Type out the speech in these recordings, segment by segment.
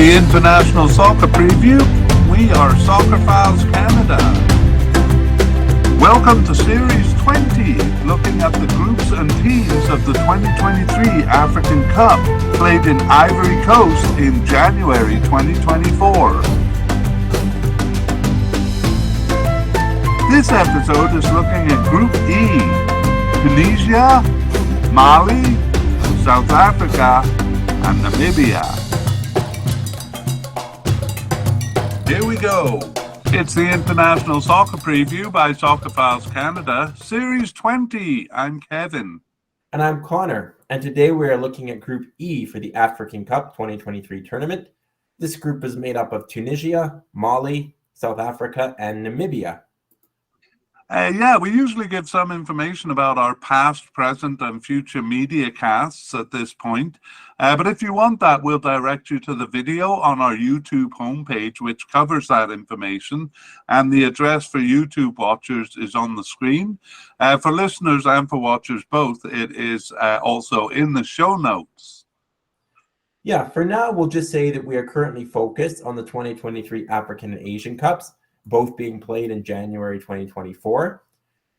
the International Soccer Preview. We are Soccer Files Canada. Welcome to Series 20, looking at the groups and teams of the 2023 African Cup, played in Ivory Coast in January 2024. This episode is looking at Group E: Tunisia, Mali, South Africa, and Namibia. Here we go. It's the International Soccer Preview by Soccer Files Canada, Series 20. I'm Kevin. And I'm Connor. And today we are looking at Group E for the African Cup 2023 tournament. This group is made up of Tunisia, Mali, South Africa, and Namibia. We usually give some information about our past, present, and future media casts at this point. But if you want that, we'll direct you to the video on our YouTube homepage, which covers that information. And the address for YouTube watchers is on the screen. For listeners and for watchers both, it is also in the show notes. Yeah, for now, we'll just say that we are currently focused on the 2023 African and Asian Cups, both being played in January 2024.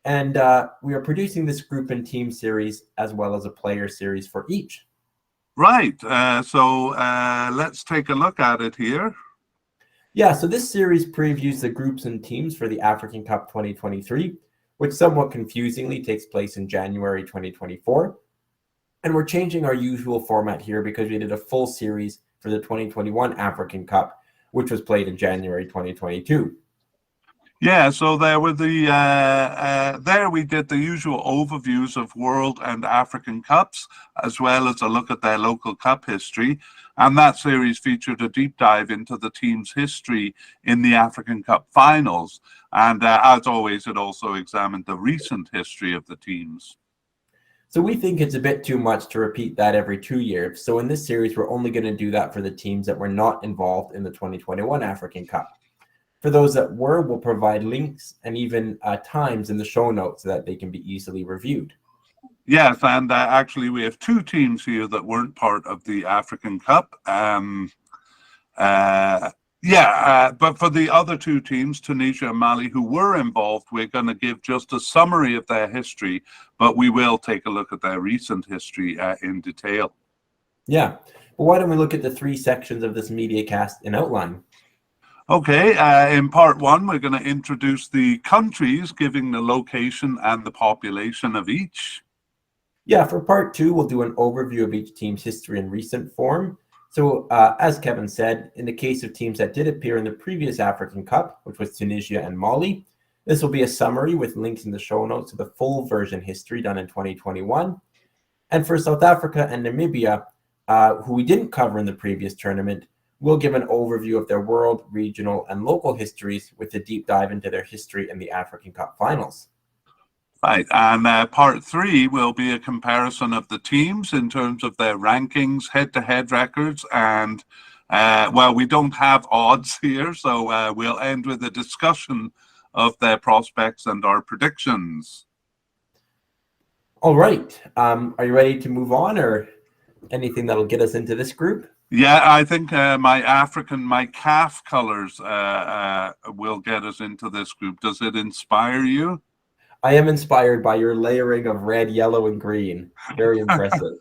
And we are producing this group and team series as well as a player series for each. Right. So let's take a look at it here. Yeah, so this series previews the groups and teams for the African Cup 2023, which somewhat confusingly takes place in January 2024. And we're changing our usual format here because we did a full series for the 2021 African Cup, which was played in January 2022. Yeah, so there were there we did the usual overviews of World and African Cups, as well as a look at their local cup history. And that series featured a deep dive into the team's history in the African Cup finals. And as always, it also examined the recent history of the teams. So we think it's a bit too much to repeat that every 2 years. So in this series, we're only going to do that for the teams that were not involved in the 2021 African Cup. For those that were, we'll provide links and even times in the show notes so that they can be easily reviewed. Yes, and actually we have two teams here that weren't part of the African Cup. But for the other two teams, Tunisia and Mali, who were involved, we're going to give just a summary of their history, but we will take a look at their recent history in detail. Yeah, well, why don't we look at the three sections of this media cast in outline? Okay, in part one, we're going to introduce the countries, giving the location and the population of each. Yeah, for part two, we'll do an overview of each team's history and recent form. So, as Kevin said, in the case of teams that did appear in the previous African Cup, which was Tunisia and Mali, this will be a summary with links in the show notes to the full version history done in 2021. And for South Africa and Namibia, who we didn't cover in the previous tournament, we'll give an overview of their world, regional, and local histories with a deep dive into their history in the African Cup finals. Right, and part three will be a comparison of the teams in terms of their rankings, head-to-head records, and, we don't have odds here, so we'll end with a discussion of their prospects and our predictions. All right, are you ready to move on, or anything that'll get us into this group? Yeah, I think my CAF colors will get us into this group. Does it inspire you? I am inspired by your layering of red, yellow, and green. Very impressive.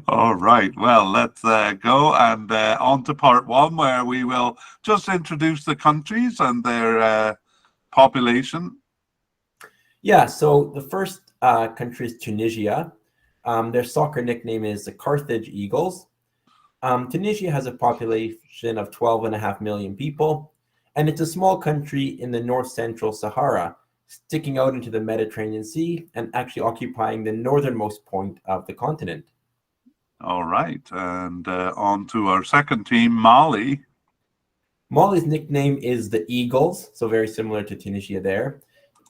All right. Well, let's go and on to part one, where we will just introduce the countries and their population. Yeah, so the first country is Tunisia. Their soccer nickname is the Carthage Eagles. Tunisia has a population of 12.5 million people, and it's a small country in the north-central Sahara, sticking out into the Mediterranean Sea and actually occupying the northernmost point of the continent. All right, and on to our second team, Mali. Mali's nickname is the Eagles, so very similar to Tunisia there.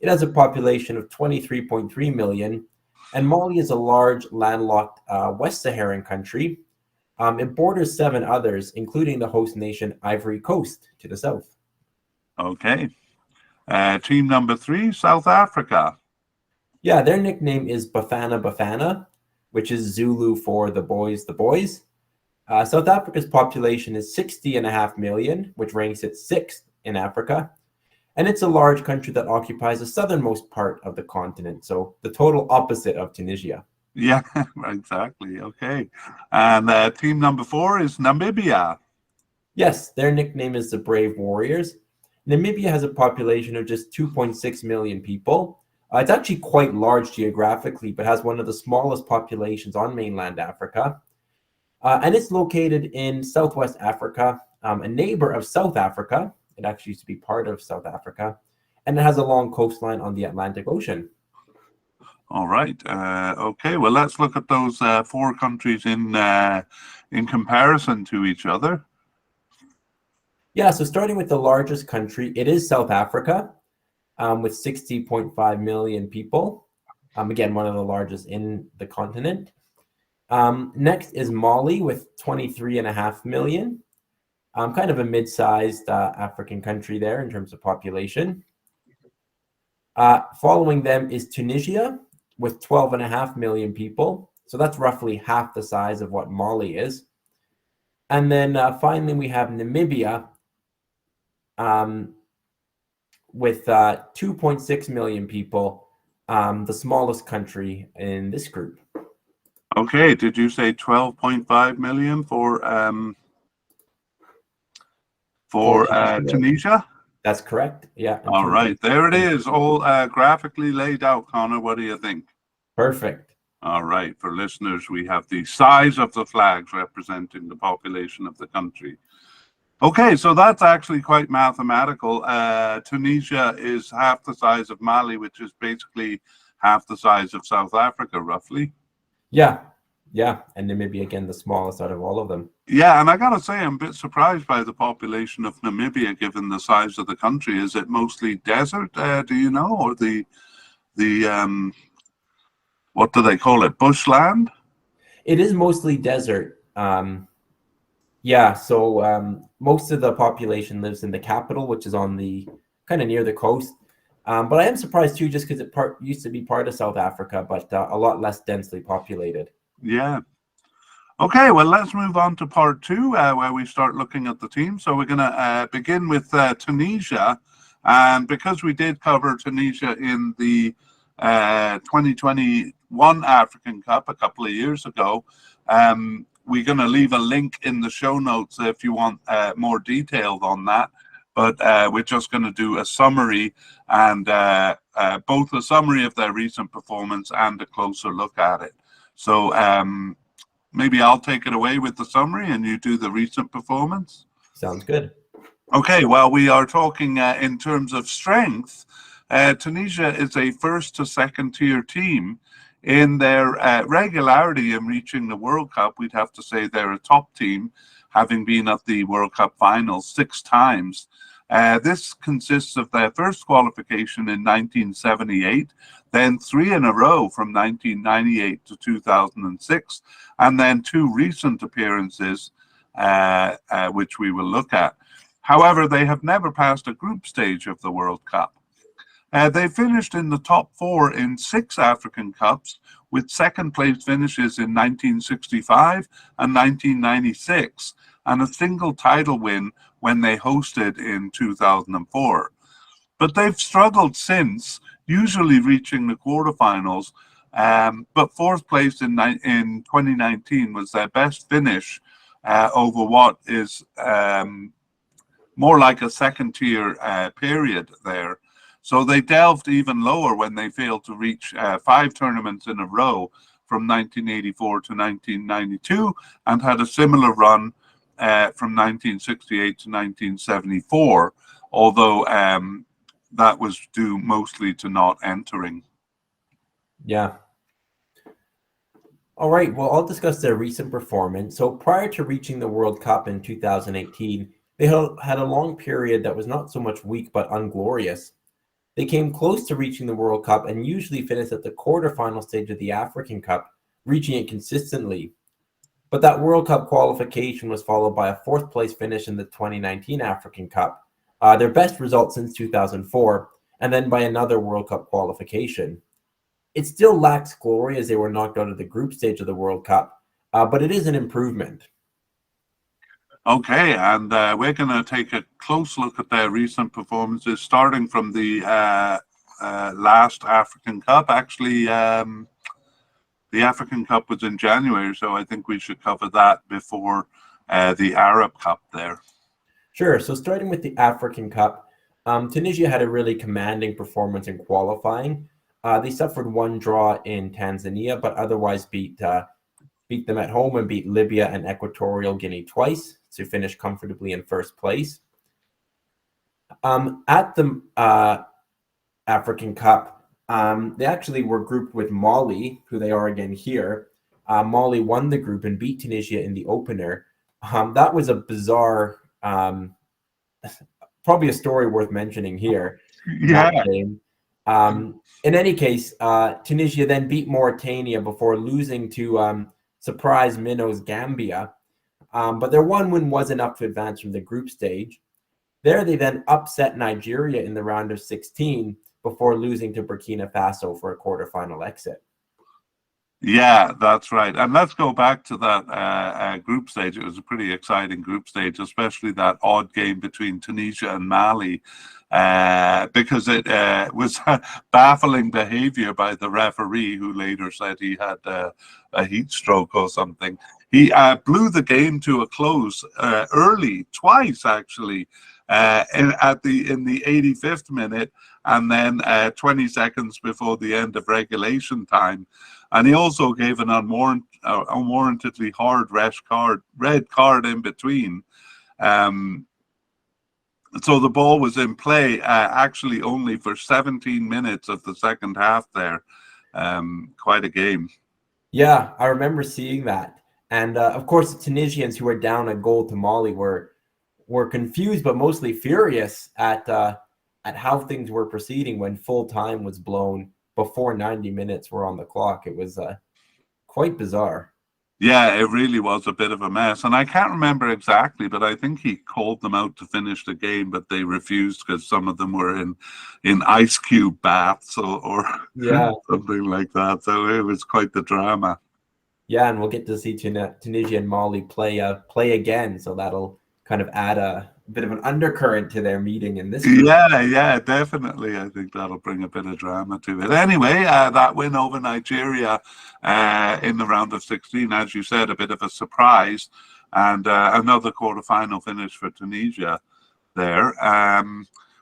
It has a population of 23.3 million, and Mali is a large, landlocked West Saharan country. It borders 7 others, including the host nation Ivory Coast to the south. Okay. Team number 3, South Africa. Yeah, their nickname is Bafana Bafana, which is Zulu for the boys, the boys. South Africa's population is 60.5 million, which ranks it sixth in Africa. And it's a large country that occupies the southernmost part of the continent, so the total opposite of Tunisia. Yeah, exactly. Okay. And team number 4 is Namibia. Yes, their nickname is the Brave Warriors. Namibia has a population of just 2.6 million people. It's actually quite large geographically, but has one of the smallest populations on mainland Africa. And it's located in Southwest Africa, a neighbor of South Africa. It actually used to be part of South Africa. And it has a long coastline on the Atlantic Ocean. All right. Okay. Well, let's look at those 4 countries in comparison to each other. Yeah, so starting with the largest country, it is South Africa, with 60.5 million people. Again, one of the largest in the continent. Next is Mali with 23.5 million. Kind of a mid-sized African country there in terms of population. Following them is Tunisia with 12.5 million people. So that's roughly half the size of what Mali is. And then finally, we have Namibia with 2.6 million people, the smallest country in this group. Okay, did you say 12.5 million for Tunisia? That's correct. Yeah. All right, there it is, all graphically laid out. Connor, what do you think? Perfect. All right, for listeners, we have the size of the flags representing the population of the country. Okay, so that's actually quite mathematical. Tunisia is half the size of Mali, which is basically half the size of South Africa, roughly. Yeah, and Namibia, again, the smallest out of all of them. Yeah, and I gotta say, I'm a bit surprised by the population of Namibia, given the size of the country. Is it mostly desert, do you know, or the what do they call it, bushland? It is mostly desert. Yeah, so most of the population lives in the capital, which is on the kind of near the coast. But I am surprised too, just because it used to be part of South Africa, but a lot less densely populated. Yeah. Okay, well, let's move on to part 2, where we start looking at the team. So we're going to begin with Tunisia. And because we did cover Tunisia in the 2021 African Cup a couple of years ago, we're going to leave a link in the show notes if you want more details on that. But we're just going to do a summary, and both a summary of their recent performance and a closer look at it. So maybe I'll take it away with the summary and you do the recent performance. Sounds good. Okay, well, we are talking in terms of strength. Tunisia is a first to second tier team. In their regularity in reaching the World Cup, we'd have to say they're a top team, having been at the World Cup finals 6 times. This consists of their first qualification in 1978, then 3 in a row from 1998 to 2006, and then 2 recent appearances, which we will look at. However, they have never passed a group stage of the World Cup. They finished in the top 4 in 6 African Cups, with second place finishes in 1965 and 1996, and a single title win when they hosted in 2004. But they've struggled since, usually reaching the quarterfinals, but 4th place in 2019 was their best finish over what is more like a second tier period there. So they delved even lower when they failed to reach 5 tournaments in a row from 1984 to 1992, and had a similar run from 1968 to 1974, although that was due mostly to not entering. Yeah. All right, well, I'll discuss their recent performance. So prior to reaching the World Cup in 2018, they had a long period that was not so much weak, but unglorious. They came close to reaching the World Cup and usually finished at the quarterfinal stage of the African Cup, reaching it consistently. But that World Cup qualification was followed by a 4th place finish in the 2019 African Cup, their best result since 2004, and then by another World Cup qualification. It still lacks glory as they were knocked out of the group stage of the World Cup, but it is an improvement. Okay, and we're going to take a close look at their recent performances, starting from the last African Cup. Actually, the African Cup was in January, so I think we should cover that before the Arab Cup there. Sure. So starting with the African Cup, Tunisia had a really commanding performance in qualifying. They suffered one draw in Tanzania, but otherwise beat them at home and beat Libya and Equatorial Guinea twice to finish comfortably in first place. At the African Cup, they actually were grouped with Mali, who they are again here. Mali won the group and beat Tunisia in the opener. That was a bizarre, probably a story worth mentioning here. Yeah. In any case, Tunisia then beat Mauritania before losing to surprise minnows Gambia. But their one win was enough to advance from the group stage. There, they then upset Nigeria in the round of 16 before losing to Burkina Faso for a quarterfinal exit. Yeah, that's right. And let's go back to that group stage. It was a pretty exciting group stage, especially that odd game between Tunisia and Mali, because it was baffling behavior by the referee, who later said he had a heat stroke or something. He blew the game to a close early, twice actually, in the 85th minute, and then 20 seconds before the end of regulation time. And he also gave an unwarrantedly hard red card in between. So the ball was in play actually only for 17 minutes of the second half there. Quite a game. Yeah, I remember seeing that. And of course, the Tunisians, who were down a goal to Mali, were confused but mostly furious at how things were proceeding when full time was blown before 90 minutes were on the clock. It was quite bizarre. Yeah, it really was a bit of a mess. And I can't remember exactly, but I think he called them out to finish the game, but they refused because some of them were in ice cube baths or Yeah. something like that. So it was quite the drama. Yeah, and we'll get to see Tunisia and Mali play again, so that'll kind of add a bit of an undercurrent to their meeting in this group. Yeah, definitely. I think that'll bring a bit of drama to it. Anyway, that win over Nigeria in the round of 16, as you said, a bit of a surprise, and another quarterfinal finish for Tunisia there.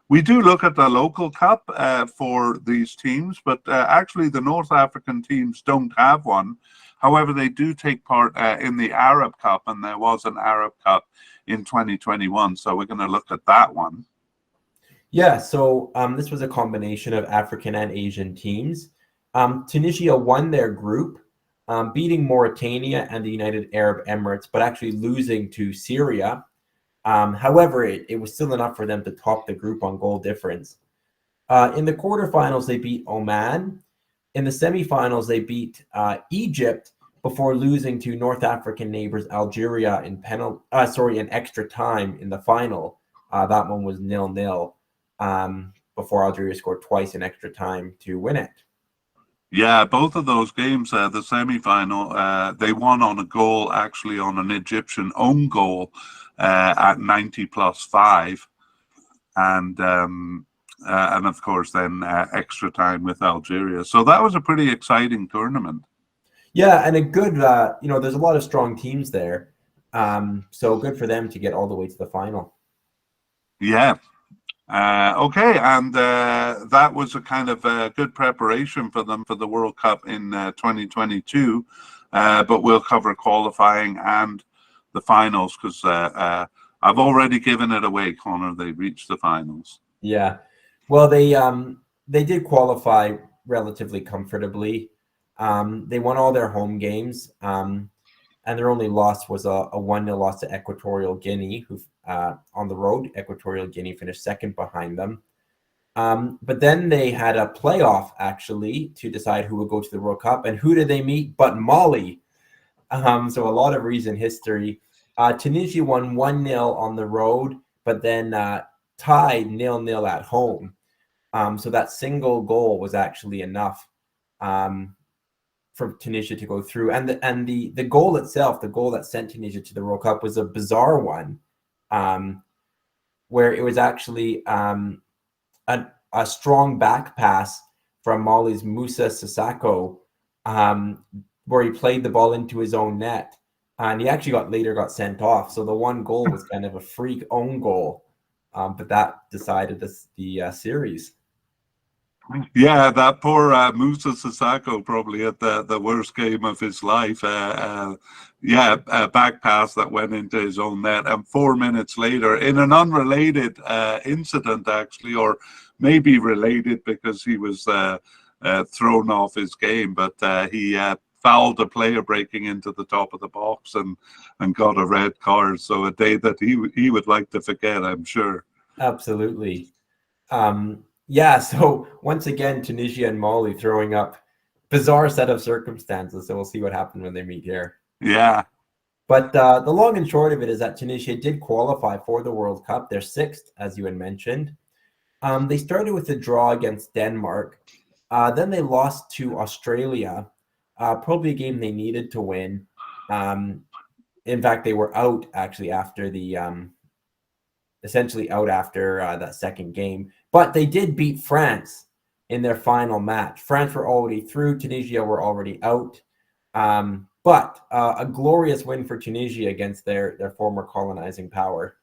We do look at the local cup for these teams, but actually the North African teams don't have one. However, they do take part in the Arab Cup, and there was an Arab Cup in 2021. So we're going to look at that one. Yeah, so this was a combination of African and Asian teams. Tunisia won their group, beating Mauritania and the United Arab Emirates, but actually losing to Syria. However, it was still enough for them to top the group on goal difference. In the quarterfinals, they beat Oman. In the semifinals, they beat Egypt before losing to North African neighbors Algeria in extra time in the final. That one was 0-0 before Algeria scored twice in extra time to win it. Yeah, both of those games, the semi-final, they won on a goal, actually on an Egyptian own goal at 90+5. And of course then extra time with Algeria. So that was a pretty exciting tournament. Yeah, and a good, there's a lot of strong teams there. So good for them to get all the way to the final. Yeah. Okay, and that was a kind of good preparation for them for the World Cup in 2022. But we'll cover qualifying and the finals because I've already given it away, Connor. They reached the finals. Yeah. Well, they did qualify relatively comfortably. They won all their home games, and their only loss was a 1-0 loss to Equatorial Guinea, who on the road. Equatorial Guinea finished second behind them. But then they had a playoff, actually, to decide who would go to the World Cup. And who did they meet but Mali? So a lot of recent history. Tunisia won 1-0 on the road, but then tied 0-0 at home. So that single goal was actually enough for Tunisia to go through. And the goal itself, the goal that sent Tunisia to the World Cup, was a bizarre one, where it was actually a strong back pass from Mali's Moussa Sissoko, where he played the ball into his own net, and he actually later got sent off. So the one goal was kind of a freak own goal, but that decided the series. Yeah, that poor Moussa Sissoko probably had the worst game of his life. A back pass that went into his own net, and 4 minutes later, in an unrelated incident, actually, or maybe related because he was thrown off his game, but he fouled a player breaking into the top of the box and got a red card. So a day that he would like to forget, I'm sure. Absolutely. Yeah, so once again, Tunisia and Mali throwing up bizarre set of circumstances. So we'll see what happens when they meet here. Yeah. But the long and short of it is that Tunisia did qualify for the World Cup. They're sixth, as you had mentioned. They started with a draw against Denmark. Then they lost to Australia, probably a game they needed to win. In fact, they were out actually after essentially out after that second game. But they did beat France in their final match. France were already through. Tunisia were already out. But a glorious win for Tunisia against their former colonizing power.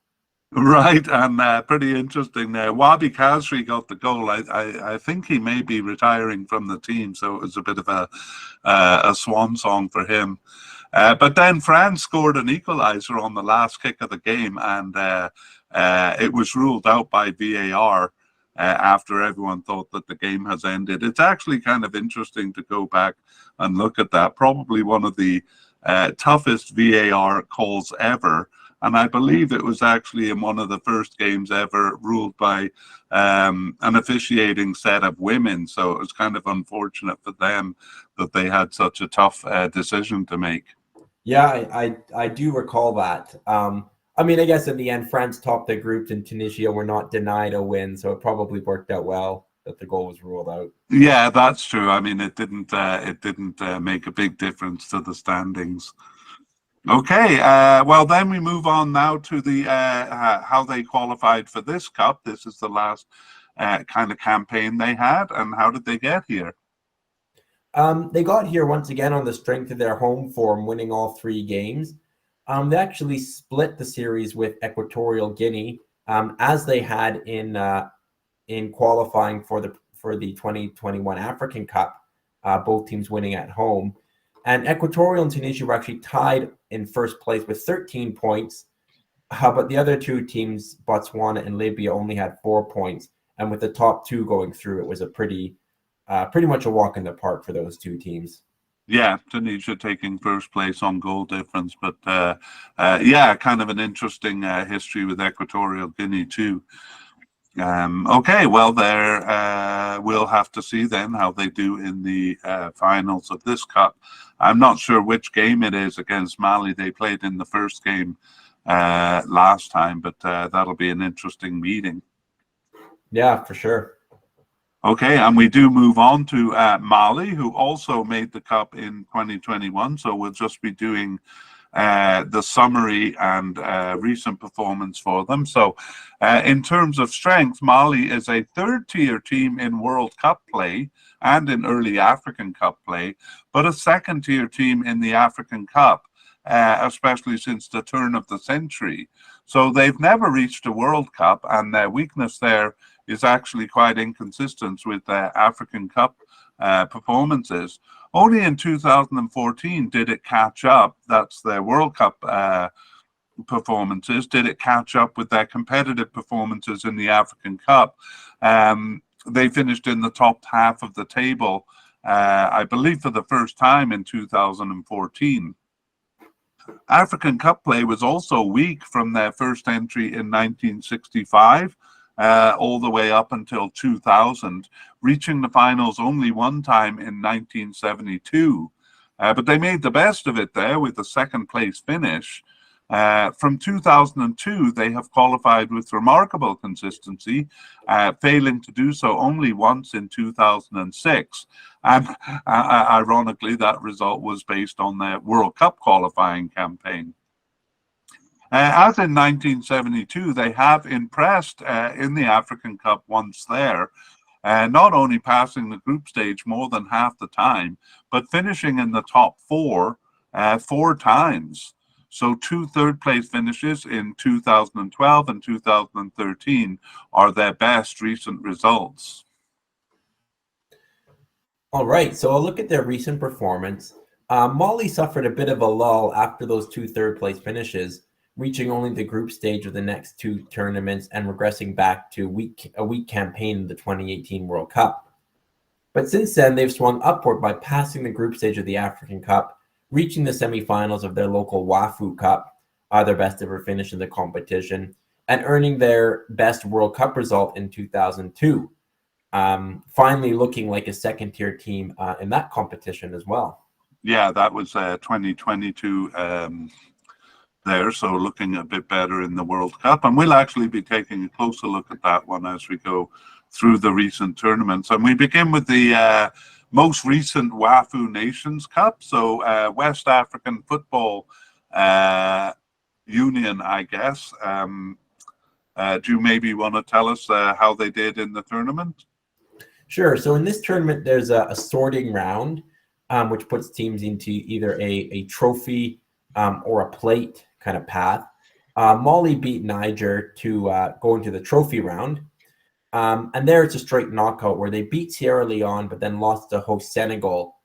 Right, and pretty interesting. Wabi Kazri got the goal. I think he may be retiring from the team, so it was a bit of a swan song for him. But then France scored an equalizer on the last kick of the game, and it was ruled out by VAR after everyone thought that the game has ended. It's actually kind of interesting to go back and look at that. Probably one of the toughest VAR calls ever. And I believe it was actually in one of the first games ever ruled by an officiating set of women. So it was kind of unfortunate for them that they had such a tough decision to make. Yeah, I do recall that. I mean, I guess in the end, France topped the group and Tunisia were not denied a win. So it probably worked out well that the goal was ruled out. Yeah, that's true. I mean, it didn't make a big difference to the standings. Okay, well then we move on now to the how they qualified for this cup. This is the last kind of campaign they had, and how did they get here? They got here once again on the strength of their home form, winning all 3 games. They actually split the series with Equatorial Guinea, as they had in qualifying for the 2021 African Cup. Both teams winning at home. And Equatorial and Tunisia were actually tied in first place with 13 points. But the other 2 teams, Botswana and Libya, only had 4 points. And with the top 2 going through, it was a pretty much a walk in the park for those 2 teams. Yeah, Tunisia taking first place on goal difference. But yeah, kind of an interesting history with Equatorial Guinea too. Okay, well, we'll have to see then how they do in the finals of this cup. I'm not sure which game it is against Mali. They played in the first game last time, but that'll be an interesting meeting. Yeah, for sure. Okay, and we do move on to Mali, who also made the cup in 2021. So we'll just be doing the summary and recent performance for them. So in terms of strength, Mali is a 3rd-tier team in World Cup play and in early African Cup play, but a 2nd-tier team in the African Cup, especially since the turn of the century. So they've never reached a World Cup, and their weakness there is actually quite inconsistent with African Cup performances. Only in 2014 did it catch up. That's their World Cup performances. Did it catch up with their competitive performances in the African Cup? They finished in the top half of the table, I believe, for the first time in 2014. African Cup play was also weak from their first entry in 1965. All the way up until 2000, reaching the finals only one time in 1972. But they made the best of it there with the 2nd place finish. From 2002, they have qualified with remarkable consistency, failing to do so only once in 2006. And ironically, that result was based on their World Cup qualifying campaign. As in 1972, they have impressed in the African Cup once there, not only passing the group stage more than half the time, but finishing in the top four 4 times. So 2 third-place finishes in 2012 and 2013 are their best recent results. All right, so I'll look at their recent performance. Mali suffered a bit of a lull after those 2 third-place finishes, reaching only the group stage of the next 2 tournaments and regressing back to a weak campaign in the 2018 World Cup. But since then, they've swung upward by passing the group stage of the African Cup, reaching the semifinals of their local WAFU Cup, their best ever finish in the competition, and earning their best World Cup result in 2002. Finally looking like a second-tier team in that competition as well. Yeah, that was 2022 there, so looking a bit better in the World Cup. And we'll actually be taking a closer look at that one as we go through the recent tournaments. And we begin with the most recent WAFU Nations Cup. So West African Football Union, I guess. Do you maybe want to tell us how they did in the tournament? Sure. So in this tournament, there's a sorting round, which puts teams into either a trophy or a plate kind of path. Mali beat Niger to go into the trophy round. And there it's a straight knockout where they beat Sierra Leone, but then lost to host Senegal.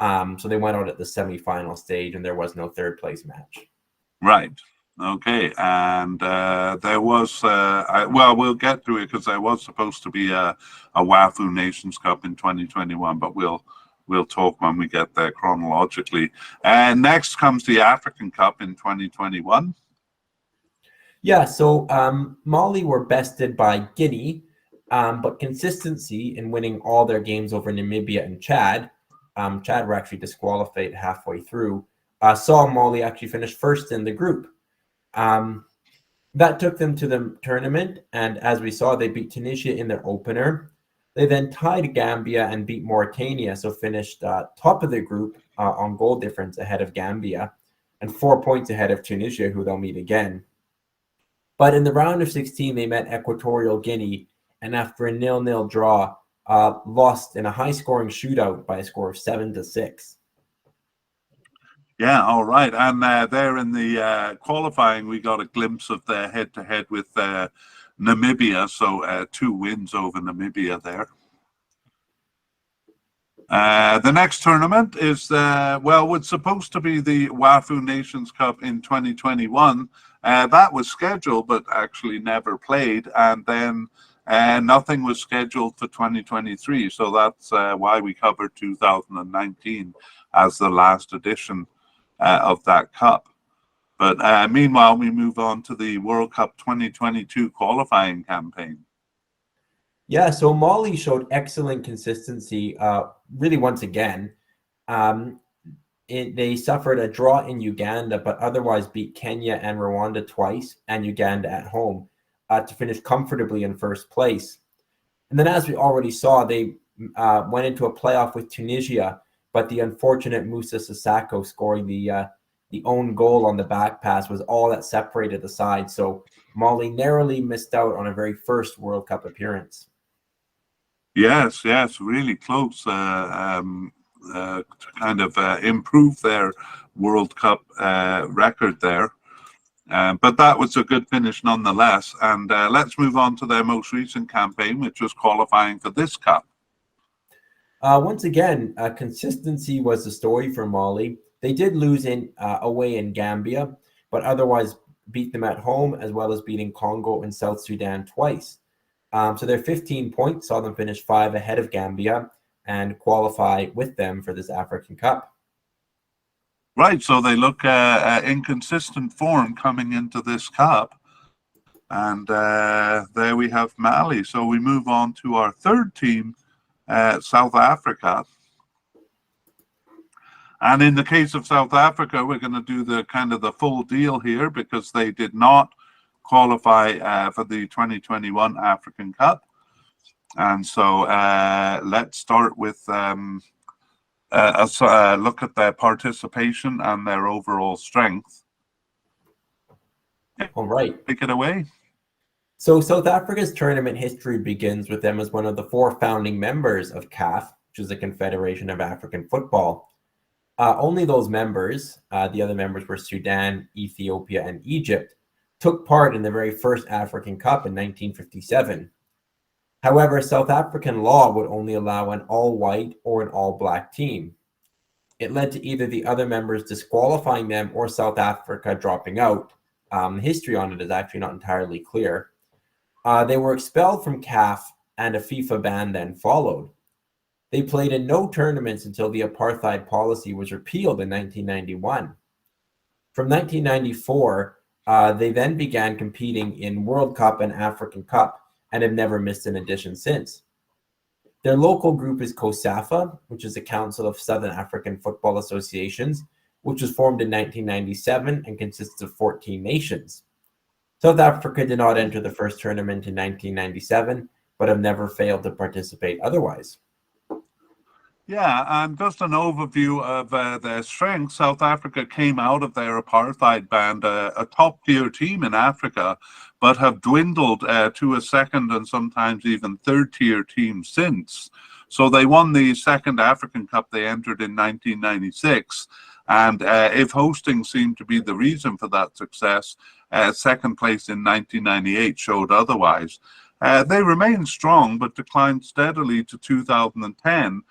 So they went out at the semifinal stage and there was no third place match. Right. Okay. And there was, well, we'll get to it because there was supposed to be a WAFU Nations Cup in 2021, but we'll talk when we get there chronologically. And next comes the African Cup in 2021. Yeah, so Mali were bested by Guinea, but consistency in winning all their games over Namibia and Chad, Chad were actually disqualified halfway through, saw Mali actually finish first in the group. That took them to the tournament, and as we saw, they beat Tunisia in their opener. They then tied Gambia and beat Mauritania, so finished top of the group on goal difference ahead of Gambia, and 4 points ahead of Tunisia, who they'll meet again. But in the round of 16, they met Equatorial Guinea, and after a 0-0 draw, lost in a high-scoring shootout by a score of 7-6. Yeah, all right. And there in the qualifying, we got a glimpse of their head-to-head with Namibia, so 2 wins over Namibia there. The next tournament is, well, what's supposed to be the WAFU Nations Cup in 2021. That was scheduled, but actually never played. And then nothing was scheduled for 2023. So that's why we covered 2019 as the last edition of that cup. But meanwhile, we move on to the World Cup 2022 qualifying campaign. Yeah, so Mali showed excellent consistency, really once again. They suffered a draw in Uganda, but otherwise beat Kenya and Rwanda twice, and Uganda at home, to finish comfortably in first place. And then, as we already saw, they went into a playoff with Tunisia, but the unfortunate Musa Sissoko scoring the own goal on the back pass was all that separated the side. So Mali narrowly missed out on a very first World Cup appearance. Yes, really close to kind of improve their World Cup record there. But that was a good finish nonetheless. And let's move on to their most recent campaign, which was qualifying for this cup. Once again, consistency was the story for Mali. They did lose away in Gambia, but otherwise beat them at home, as well as beating Congo and South Sudan twice. So their 15 points saw them finish 5 ahead of Gambia and qualify with them for this African Cup. Right, so they look in consistent form coming into this cup. And there we have Mali. So we move on to our third team, South Africa. And in the case of South Africa, we're going to do the kind of the full deal here because they did not qualify for the 2021 African Cup. And so let's start with a look at their participation and their overall strength. All right. Take it away. So South Africa's tournament history begins with them as one of the 4 founding members of CAF, which is the Confederation of African Football. Only those members, the other members were Sudan, Ethiopia, and Egypt, took part in the very first African Cup in 1957. However, South African law would only allow an all-white or an all-black team. It led to either the other members disqualifying them or South Africa dropping out. The history on it is actually not entirely clear. They were expelled from CAF and a FIFA ban then followed. They played in no tournaments until the apartheid policy was repealed in 1991. From 1994, they then began competing in World Cup and African Cup and have never missed an edition since. Their local group is COSAFA, which is the Council of Southern African Football Associations, which was formed in 1997 and consists of 14 nations. South Africa did not enter the first tournament in 1997, but have never failed to participate otherwise. Yeah, and just an overview of their strengths. South Africa came out of their apartheid ban, a top-tier team in Africa, but have dwindled to a second and sometimes even third-tier team since. So they won the second African Cup they entered in 1996, and if hosting seemed to be the reason for that success, second place in 1998 showed otherwise. They remained strong, but declined steadily to 2010,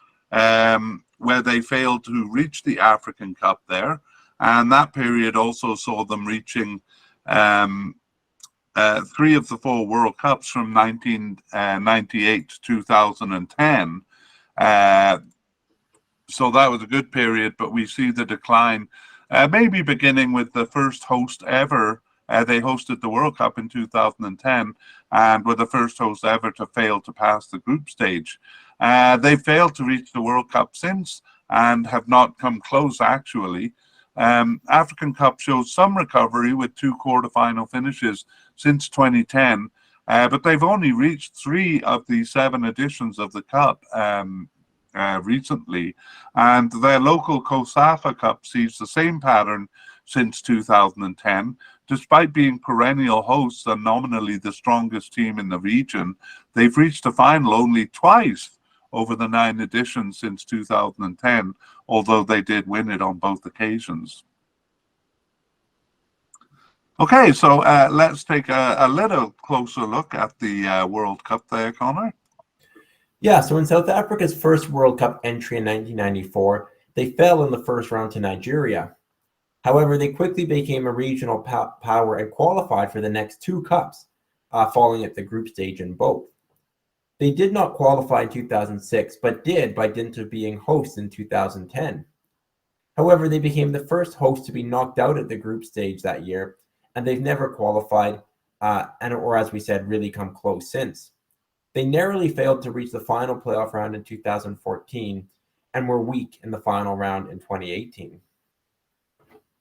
where they failed to reach the African Cup there. And that period also saw them reaching 3 of the 4 World Cups from 1998 to 2010. So that was a good period, but we see the decline maybe beginning with the first host ever. They hosted the World Cup in 2010 and were the first host ever to fail to pass the group stage. They failed to reach the World Cup since and have not come close, actually. African Cup shows some recovery with 2 quarterfinal finishes since 2010, but they've only reached 3 of the 7 editions of the Cup recently. And their local COSAFA Cup sees the same pattern since 2010. Despite being perennial hosts and nominally the strongest team in the region, they've reached the final only twice over the 9 editions since 2010, although they did win it on both occasions. Okay, so let's take a little closer look at the World Cup there, Connor. Yeah, so in South Africa's first World Cup entry in 1994, they fell in the first round to Nigeria. However, they quickly became a regional power and qualified for the next 2 cups, falling at the group stage in both. They did not qualify in 2006, but did by dint of being hosts in 2010. However, they became the first host to be knocked out at the group stage that year, and they've never qualified, or as we said, really come close since. They narrowly failed to reach the final playoff round in 2014 and were weak in the final round in 2018.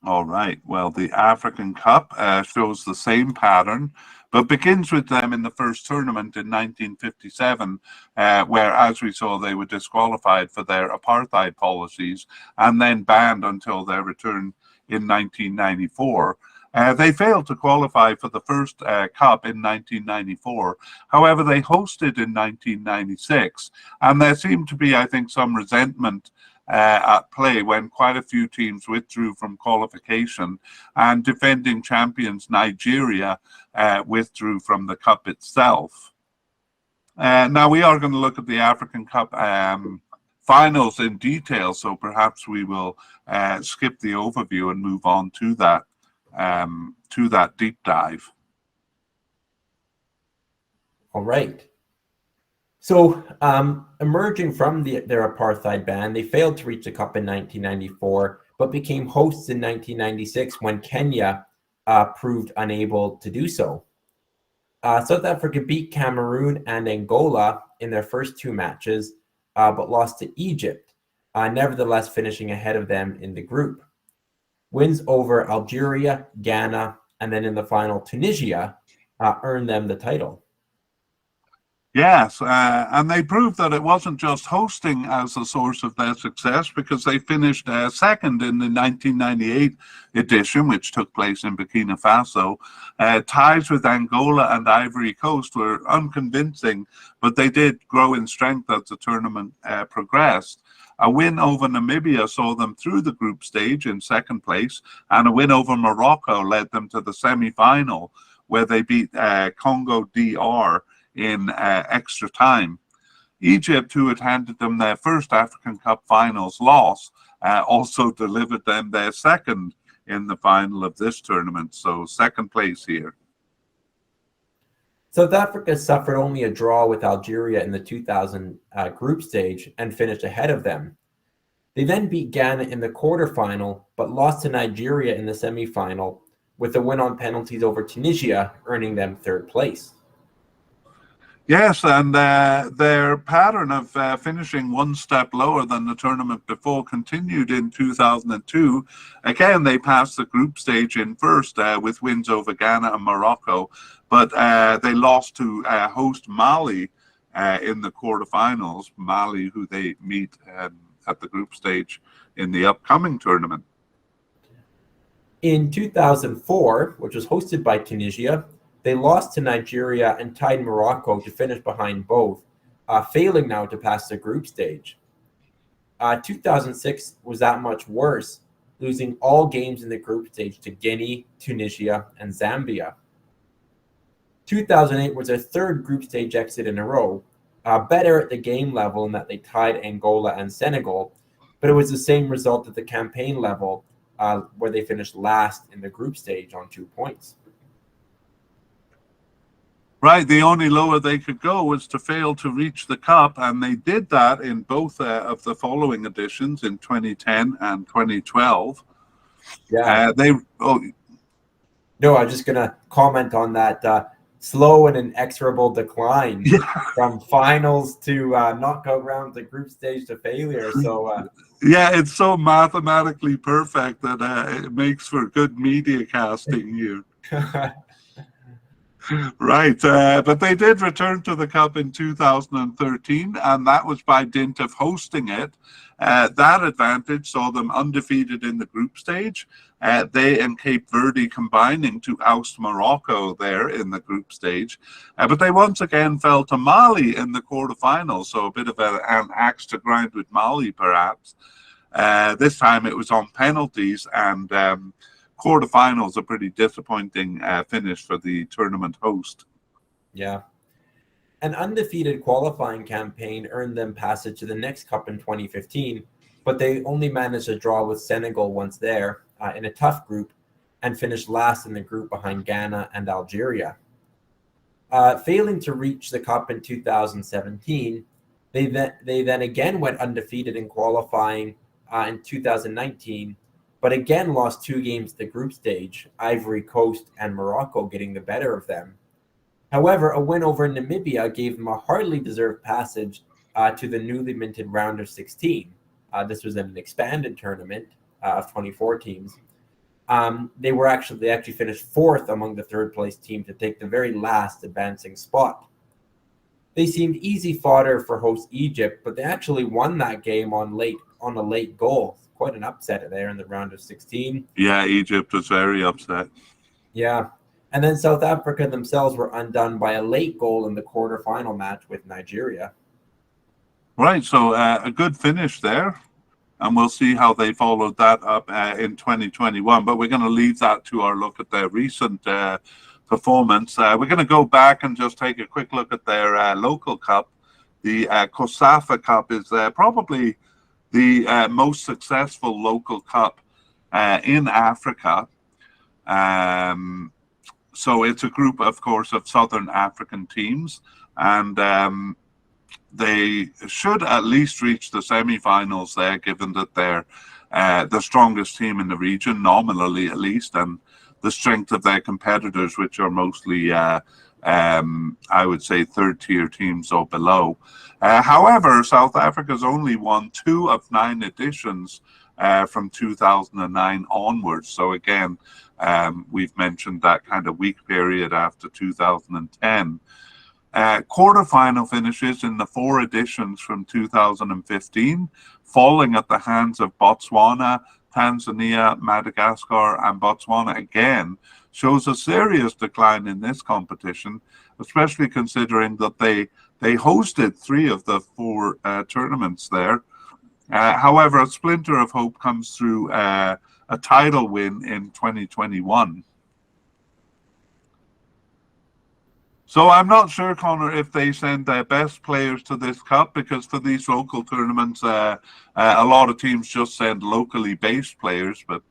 All right. Well, the African Cup shows the same pattern, but begins with them in the first tournament in 1957, where, as we saw, they were disqualified for their apartheid policies and then banned until their return in 1994. They failed to qualify for the first Cup in 1994. However, they hosted in 1996, and there seemed to be, I think, some resentment at play when quite a few teams withdrew from qualification, and defending champions Nigeria withdrew from the Cup itself. Now we are going to look at the African Cup finals in detail, so perhaps we will skip the overview and move on to that deep dive. All right. So emerging from their apartheid ban, they failed to reach the Cup in 1994, but became hosts in 1996 when Kenya proved unable to do so. South Africa beat Cameroon and Angola in their first 2 matches, but lost to Egypt. nevertheless finishing ahead of them in the group. Wins over Algeria, Ghana, and then in the final Tunisia earned them the title. Yes, and they proved that it wasn't just hosting as a source of their success, because they finished second in the 1998 edition, which took place in Burkina Faso. Ties with Angola and Ivory Coast were unconvincing, but they did grow in strength as the tournament progressed. A win over Namibia saw them through the group stage in second place, and a win over Morocco led them to the semi-final, where they beat Congo DR in extra time. Egypt, who had handed them their first African Cup finals loss, also delivered them their second in the final of this tournament. So second place here. South Africa suffered only a draw with Algeria in the 2000 group stage and finished ahead of them. They then beat Ghana in the quarterfinal, but lost to Nigeria in the semifinal, with a win on penalties over Tunisia, earning them third place. Yes, and their pattern of finishing one step lower than the tournament before continued in 2002. Again, they passed the group stage in first with wins over Ghana and Morocco, but they lost to host Mali in the quarterfinals. Mali, who they meet at the group stage in the upcoming tournament. In 2004, which was hosted by Tunisia, they lost to Nigeria and tied Morocco to finish behind both, failing now to pass the group stage. 2006 was that much worse, losing all games in the group stage to Guinea, Tunisia, and Zambia. 2008 was their third group stage exit in a row, better at the game level in that they tied Angola and Senegal, but it was the same result at the campaign level, where they finished last in the group stage on 2 points. Right, the only lower they could go was to fail to reach the cup, and they did that in both of the following editions in 2010 and 2012. Yeah. No, I was just going to comment on that slow and inexorable decline from finals to knockout round to group stage to failure. So yeah, it's so mathematically perfect that it makes for good media casting here. Right, but they did return to the Cup in 2013, and that was by dint of hosting it. That advantage saw them undefeated in the group stage. They and Cape Verde combining to oust Morocco there in the group stage. But they once again fell to Mali in the quarterfinals, so a bit of an axe to grind with Mali, perhaps. This time it was on penalties, and quarterfinals, a pretty disappointing finish for the tournament host. Yeah. An undefeated qualifying campaign earned them passage to the next cup in 2015, but they only managed to draw with Senegal once there in a tough group and finished last in the group behind Ghana and Algeria. Failing to reach the cup in 2017, they then again went undefeated in qualifying in 2019, but again lost 2 games to the group stage, Ivory Coast and Morocco getting the better of them. However, a win over Namibia gave them a hardly deserved passage to the newly minted round of 16. This was an expanded tournament of 24 teams. They actually finished 4th among the third place team to take the very last advancing spot. They seemed easy fodder for host Egypt, but they actually won that game on a late goal. Quite an upset there in the round of 16. Yeah, Egypt was very upset. Yeah. And then South Africa themselves were undone by a late goal in the quarterfinal match with Nigeria. Right, so a good finish there. And we'll see how they followed that up in 2021. But we're going to leave that to our look at their recent performance. We're going to go back and just take a quick look at their local cup. The COSAFA Cup is probably the most successful local cup in Africa. So it's a group, of course, of Southern African teams, and they should at least reach the semi-finals there, given that they're the strongest team in the region, nominally at least, and the strength of their competitors, which are mostly I would say third-tier teams or below. However, South Africa's only won 2 of 9 editions from 2009 onwards. So again, we've mentioned that kind of weak period after 2010. Quarterfinal finishes in the 4 editions from 2015, falling at the hands of Botswana, Tanzania, Madagascar, and Botswana again, shows a serious decline in this competition, especially considering that they hosted 3 of the 4 tournaments there. However, a splinter of hope comes through a title win in 2021. So I'm not sure, Connor, if they send their best players to this cup, because for these local tournaments, a lot of teams just send locally based players. But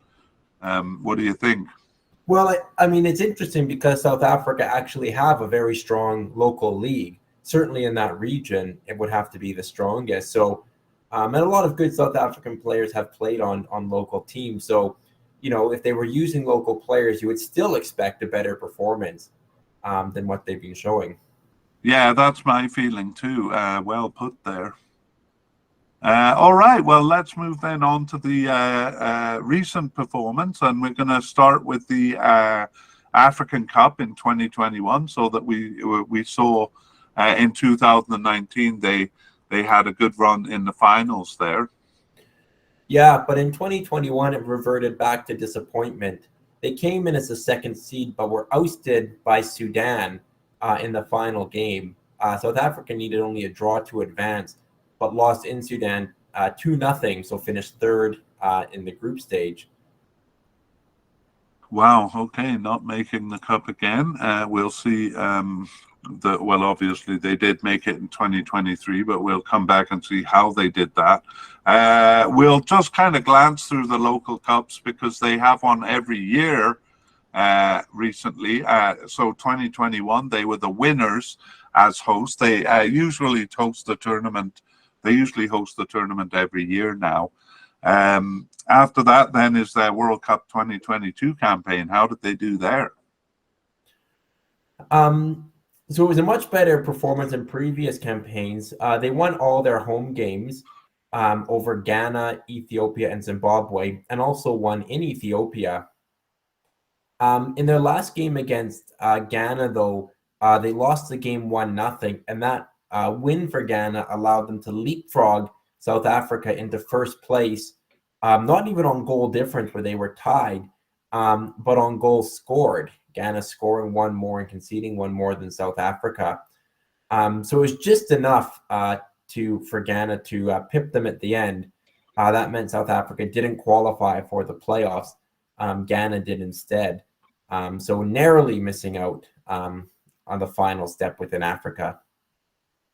what do you think? Well, I mean, it's interesting because South Africa actually have a very strong local league. Certainly in that region, it would have to be the strongest. So, and a lot of good South African players have played on local teams. So, you know, if they were using local players, you would still expect a better performance than what they've been showing. Yeah, that's my feeling too. Well put there. All right, well, let's move then on to the recent performance, and we're going to start with the African Cup in 2021. So that we saw in 2019 they had a good run in the finals there. Yeah, but in 2021 it reverted back to disappointment. They came in as a second seed, but were ousted by Sudan in the final game. South Africa needed only a draw to advance, but lost in Sudan 2-0, so finished third in the group stage. Wow, okay, not making the cup again. We'll see. Well, obviously they did make it in 2023, but we'll come back and see how they did that. We'll just kind of glance through the local cups because they have one every year recently. So 2021, they were the winners as hosts. They usually host the tournament. They usually host the tournament every year now. After that, then, is their World Cup 2022 campaign. How did they do there? So it was a much better performance than previous campaigns. They won all their home games over Ghana, Ethiopia, and Zimbabwe, and also won in Ethiopia. In their last game against Ghana, though, they lost the game 1-0, and that win for Ghana allowed them to leapfrog South Africa into first place, not even on goal difference where they were tied, but on goals scored. Ghana scoring 1 more and conceding 1 more than South Africa. So it was just enough for Ghana to pip them at the end. That meant South Africa didn't qualify for the playoffs. Ghana did instead. So narrowly missing out on the final step within Africa.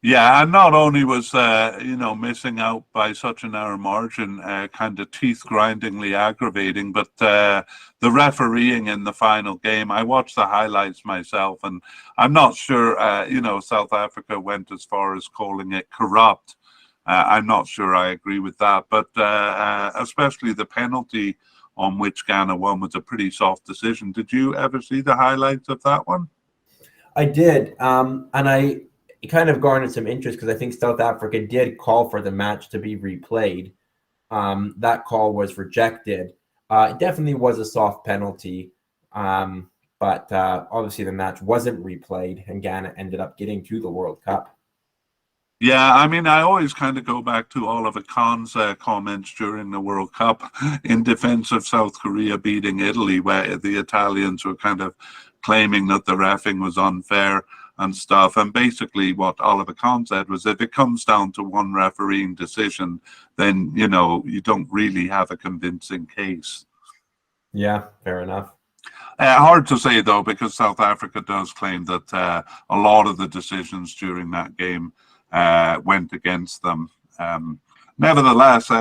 Yeah, and not only was missing out by such a narrow margin, kind of teeth-grindingly aggravating, but the refereeing in the final game. I watched the highlights myself, and I'm not sure. South Africa went as far as calling it corrupt. I'm not sure I agree with that, but especially the penalty on which Ghana won was a pretty soft decision. Did you ever see the highlights of that one? I did, and it kind of garnered some interest because I think South Africa did call for the match to be replayed. That call was rejected. It definitely was a soft penalty, but obviously the match wasn't replayed, and Ghana ended up getting to the World Cup. Yeah, I mean, I always kind of go back to Oliver Kahn's comments during the World Cup in defense of South Korea beating Italy, where the Italians were kind of claiming that the reffing was unfair and stuff. And basically what Oliver Kahn said was, if it comes down to one refereeing decision, then, you don't really have a convincing case. Yeah, fair enough. Hard to say, though, because South Africa does claim that a lot of the decisions during that game went against them. Nevertheless,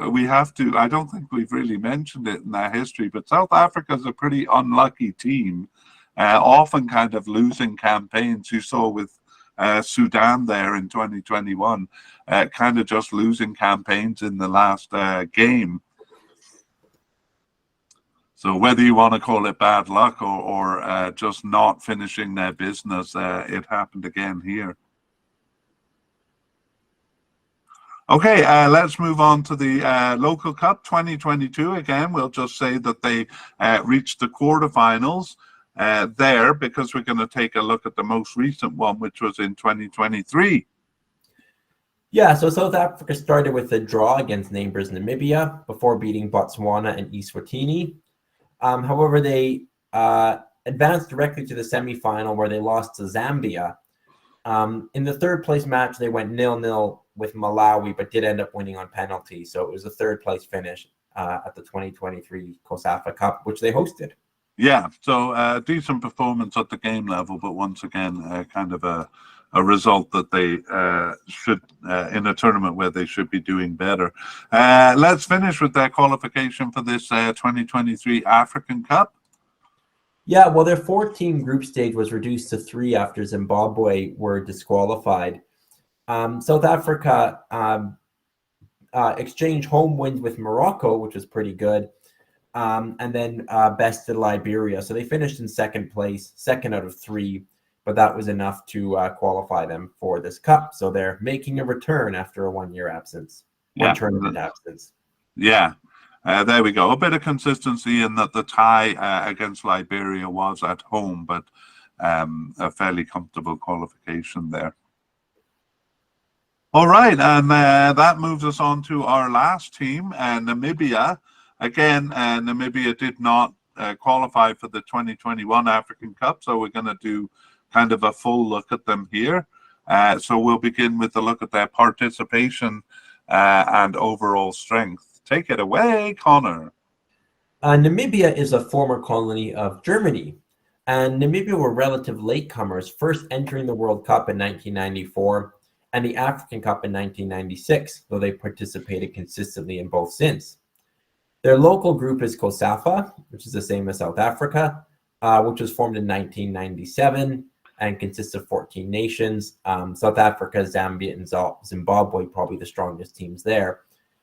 we have to, I don't think we've really mentioned it in our history, but South Africa is a pretty unlucky team, often kind of losing campaigns. You saw with Sudan there in 2021, kind of just losing campaigns in the last game. So whether you want to call it bad luck or just not finishing their business, it happened again here. Okay, let's move on to the Local Cup 2022. Again, we'll just say that they reached the quarterfinals there, because we're going to take a look at the most recent one, which was in 2023. Yeah, so South Africa started with a draw against neighbors Namibia before beating Botswana and Eswatini. However, they advanced directly to the semifinal, where they lost to Zambia. In the third place match, they went 0-0 with Malawi, but did end up winning on penalty. So it was a third place finish at the 2023 COSAFA Cup, which they hosted. Yeah, so decent performance at the game level, but once again, kind of a result that they should, in a tournament where they should be doing better. Let's finish with their qualification for this 2023 African Cup. Yeah, well, their 4-team group stage was reduced to 3 after Zimbabwe were disqualified. South Africa exchanged home wins with Morocco, which was pretty good, and then bested Liberia. So they finished in second place, second out of 3, but that was enough to qualify them for this cup. So they're making a return after a 1-year absence, one tournament absence. Yeah. There we go. A bit of consistency in that the tie against Liberia was at home, but a fairly comfortable qualification there. All right, and that moves us on to our last team, Namibia. Again, Namibia did not qualify for the 2021 African Cup, so we're going to do kind of a full look at them here. So we'll begin with a look at their participation and overall strength. Take it away, Connor. Namibia is a former colony of Germany, and Namibia were relative latecomers, first entering the World Cup in 1994 and the African Cup in 1996, though they participated consistently in both since. Their local group is COSAFA, which is the same as South Africa, which was formed in 1997 and consists of 14 nations. South Africa, Zambia, and Zimbabwe, probably the strongest teams there.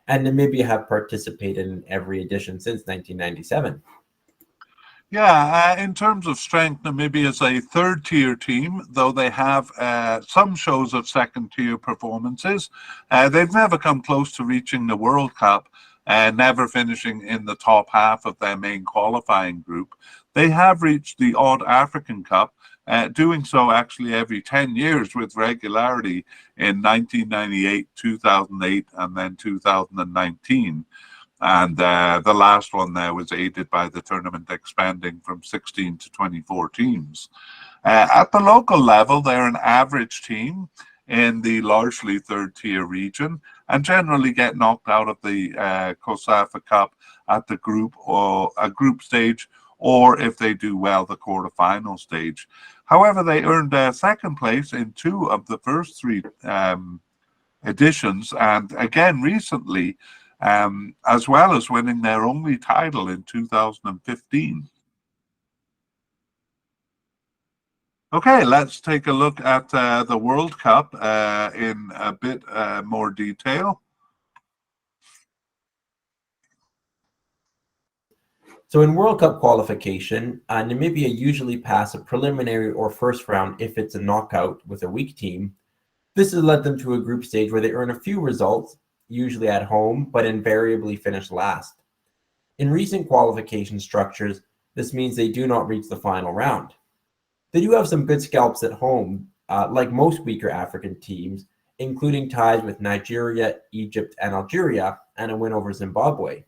And Namibia have participated in every edition since 1997. Yeah, in terms of strength, Namibia is a third-tier team, though they have some shows of second-tier performances. They've never come close to reaching the World Cup, never finishing in the top half of their main qualifying group. They have reached the odd African Cup, doing so actually every 10 years with regularity in 1998, 2008, and then 2019. And the last one there was aided by the tournament expanding from 16 to 24 teams. At the local level, they're an average team in the largely third-tier region and generally get knocked out of the COSAFA Cup at the group or a group stage, or if they do well, the quarterfinal stage. However, they earned second place in 2 of the first 3 editions, and again recently, as well as winning their only title in 2015. Okay, let's take a look at the World Cup in a bit more detail. So in World Cup qualification, Namibia usually pass a preliminary or first round if it's a knockout with a weak team. This has led them to a group stage where they earn a few results, usually at home, but invariably finish last. In recent qualification structures, this means they do not reach the final round. They do have some good scalps at home, like most weaker African teams, including ties with Nigeria, Egypt, and Algeria, and a win over Zimbabwe.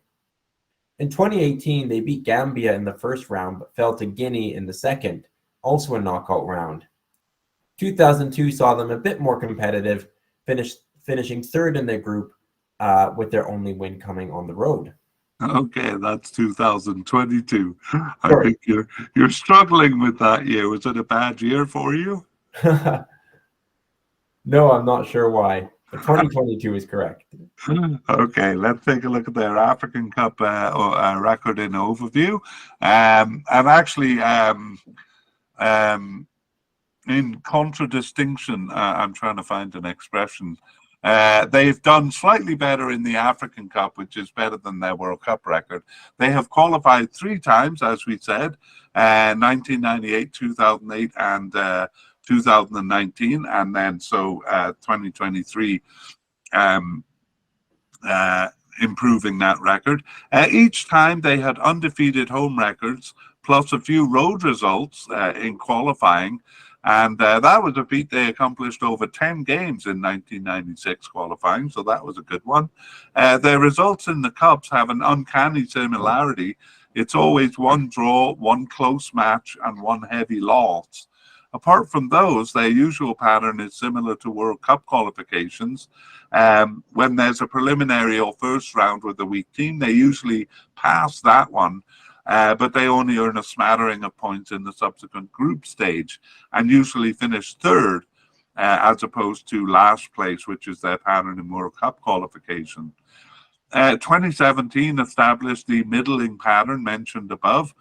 In 2018, they beat Gambia in the first round, but fell to Guinea in the second, also a knockout round. 2002 saw them a bit more competitive, finishing third in their group, with their only win coming on the road. Okay, that's 2022. I think you're struggling with that year. Was it a bad year for you? No, I'm not sure why, but 2022 is correct. Okay, let's take a look at their African Cup record in overview. And actually, in contradistinction, I'm trying to find an expression. They've done slightly better in the African Cup, which is better than their World Cup record. They have qualified 3 times, as we said, 1998, 2008, and 2019, and then 2023, improving that record. Each time they had undefeated home records, plus a few road results in qualifying. And that was a feat they accomplished over 10 games in 1996 qualifying, so that was a good one. Their results in the Cups have an uncanny similarity. It's always 1 draw, 1 close match, and 1 heavy loss. Apart from those, their usual pattern is similar to World Cup qualifications. When there's a preliminary or first round with a weak team, they usually pass that one. But they only earn a smattering of points in the subsequent group stage and usually finish 3rd as opposed to last place, which is their pattern in World Cup qualification. 2017 established the middling pattern mentioned above.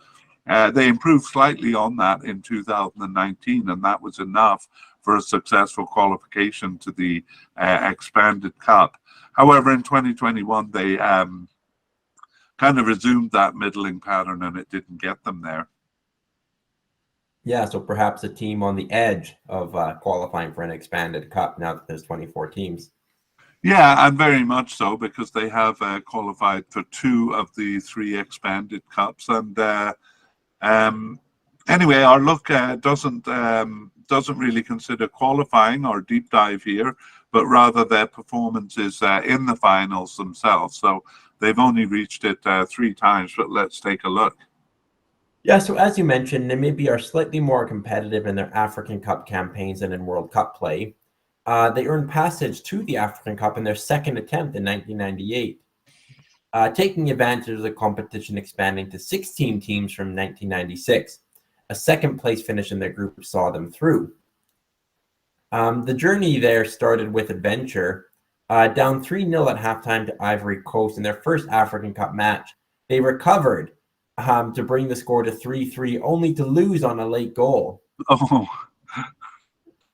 They improved slightly on that in 2019, and that was enough for a successful qualification to the expanded Cup. However, in 2021, they kind of resumed that middling pattern, and it didn't get them there. Yeah, so perhaps a team on the edge of qualifying for an expanded Cup now that there's 24 teams. Yeah, and very much so, because they have qualified for 2 of the 3 expanded Cups. And anyway, our look doesn't really consider qualifying or deep dive here, but rather their performances in the finals themselves. So they've only reached it 3 times, but let's take a look. Yeah, so as you mentioned, Namibia are slightly more competitive in their African Cup campaigns than in World Cup play. They earned passage to the African Cup in their 2nd attempt in 1998, taking advantage of the competition expanding to 16 teams from 1996. A 2nd place finish in their group saw them through. The journey there started with adventure. Down 3-0 at halftime to Ivory Coast in their first African Cup match. They recovered to bring the score to 3-3, only to lose on a late goal. Oh.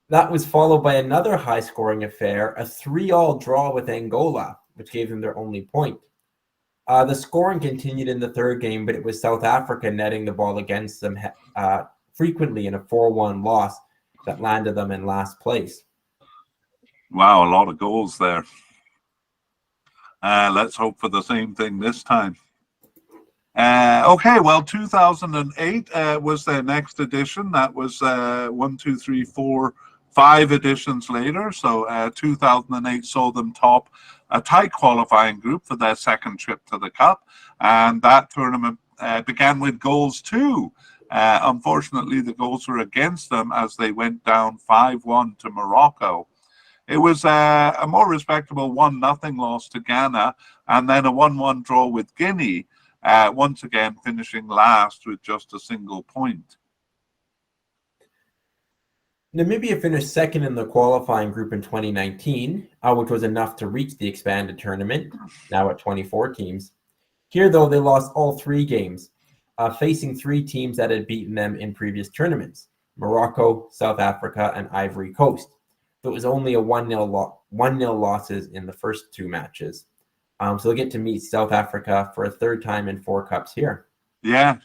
That was followed by another high-scoring affair, a 3-3 draw with Angola, which gave them their only point. The scoring continued in the 3rd game, but it was South Africa netting the ball against them frequently in a 4-1 loss that landed them in last place. Wow, a lot of goals there. Let's hope for the same thing this time. Okay, well, 2008 was their next edition. That was 1, 2, 3, 4, 5 editions later. So 2008 saw them top a tight qualifying group for their 2nd trip to the Cup. And that tournament began with goals too. Unfortunately, the goals were against them as they went down 5-1 to Morocco. It was a more respectable 1-0 loss to Ghana, and then a 1-1 draw with Guinea, once again finishing last with just a single point. Namibia finished 2nd in the qualifying group in 2019, which was enough to reach the expanded tournament, now at 24 teams. Here, though, they lost all 3 games, facing 3 teams that had beaten them in previous tournaments: Morocco, South Africa, and Ivory Coast. So it was only a 1-0 losses in the first 2 matches. So they'll get to meet South Africa for a 3rd time in 4 Cups here. Yeah.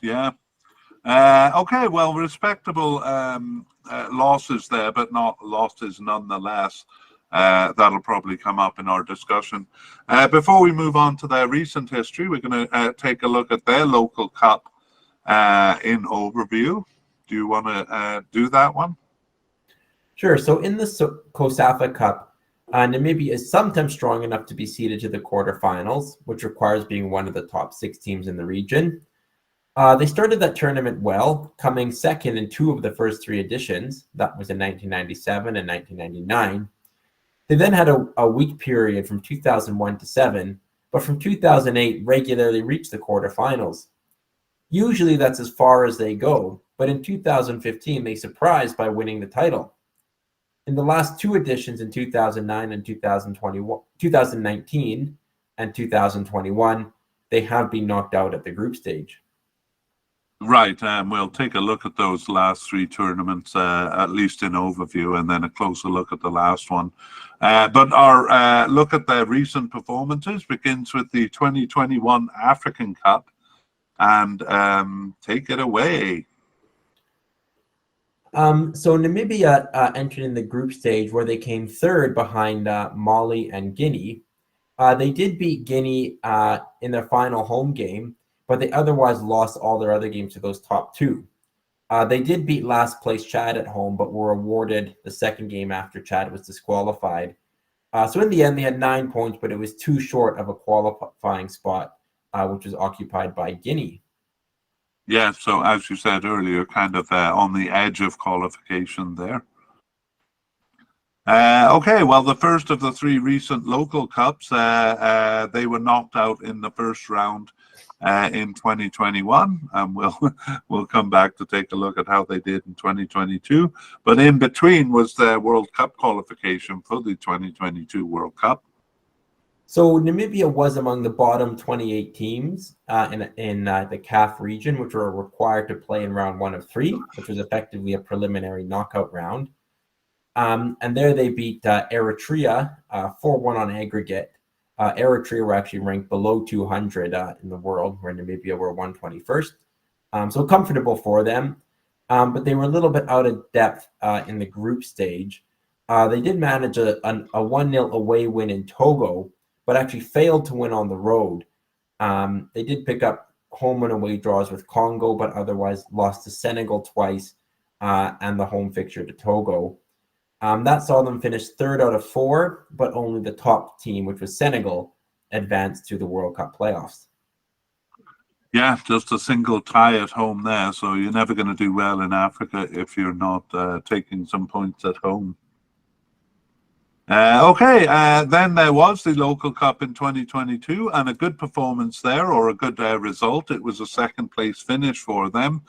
Okay, well, respectable losses there, but not losses nonetheless. That'll probably come up in our discussion. Before we move on to their recent history, we're going to take a look at their local cup in overview. Do you want to do that one? Sure. So in the COSAFA Cup, Namibia is sometimes strong enough to be seeded to the quarterfinals, which requires being one of the top 6 teams in the region. They started that tournament well, coming 2nd in 2 of the first 3 editions. That was in 1997 and 1999. They then had a weak period from 2001 to 7, but from 2008 regularly reached the quarterfinals. Usually that's as far as they go, but in 2015 they surprised by winning the title. In the last 2 editions in 2009 and 2019 and 2021, they have been knocked out at the group stage. Right, and we'll take a look at those last three tournaments, at least in overview, and then a closer look at the last one. But our look at the recent performances begins with the 2021 African Cup, and take it away. So Namibia entered in the group stage where they came third behind Mali and Guinea. They did beat Guinea in their final home game, but they otherwise lost all their other games to those top two. They did beat last place Chad at home, but were awarded the second game after Chad was disqualified. So in the end, they had 9 points, but it was too short of a qualifying spot, which was occupied by Guinea. Yeah, so as you said earlier, kind of on the edge of qualification there. Okay, well, the first of the three recent local cups, they were knocked out in the first round in 2021, and we'll come back to take a look at how they did in 2022. But in between was the World Cup qualification for the 2022 World Cup. So Namibia was among the bottom 28 teams in the CAF region, which were required to play in round 1 of 3, which was effectively a preliminary knockout round. And there they beat Eritrea 4-1 on aggregate. Eritrea were actually ranked below 200 in the world, where Namibia were 121st. So comfortable for them. But they were a little bit out of depth in the group stage. They did manage a 1-0 away win in Togo, but actually failed to win on the road. They did pick up home and away draws with Congo, but otherwise lost to Senegal twice and the home fixture to Togo. That saw them finish third out of 4, but only the top team, which was Senegal, advanced to the World Cup playoffs. Yeah, just a single tie at home there. So you're never going to do well in Africa if you're not taking some points at home. Okay, then there was the local cup in 2022, and a good performance there, or a good result. It was a second place finish for them.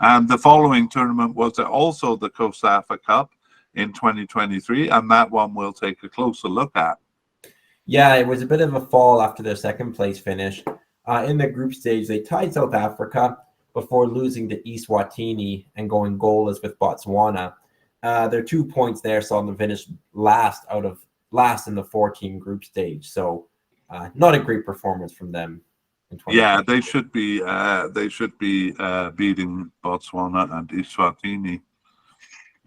And the following tournament was also the COSAFA Cup in 2023, and that one we'll take a closer look at. Yeah, it was a bit of a fall after their second place finish. In the group stage, they tied South Africa before losing to Eswatini and going goalless with Botswana. Their 2 points there saw them finish last in the 4-team group stage. So not a great performance from them. Yeah, they should be beating Botswana and Eswatini.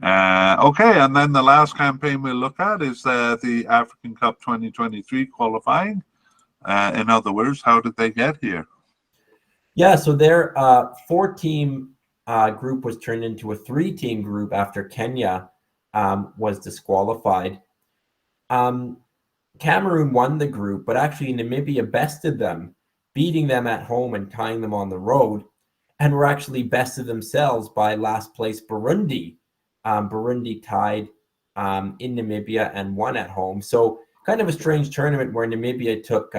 Okay, and then the last campaign we'll look at is the African Cup 2023 qualifying. In other words, how did they get here? Yeah, so their 4-team group was turned into a 3-team group after Kenya was disqualified. Cameroon won the group, but actually Namibia bested them, beating them at home and tying them on the road, and were actually bested themselves by last place Burundi. Burundi tied in Namibia and won at home. So kind of a strange tournament where Namibia took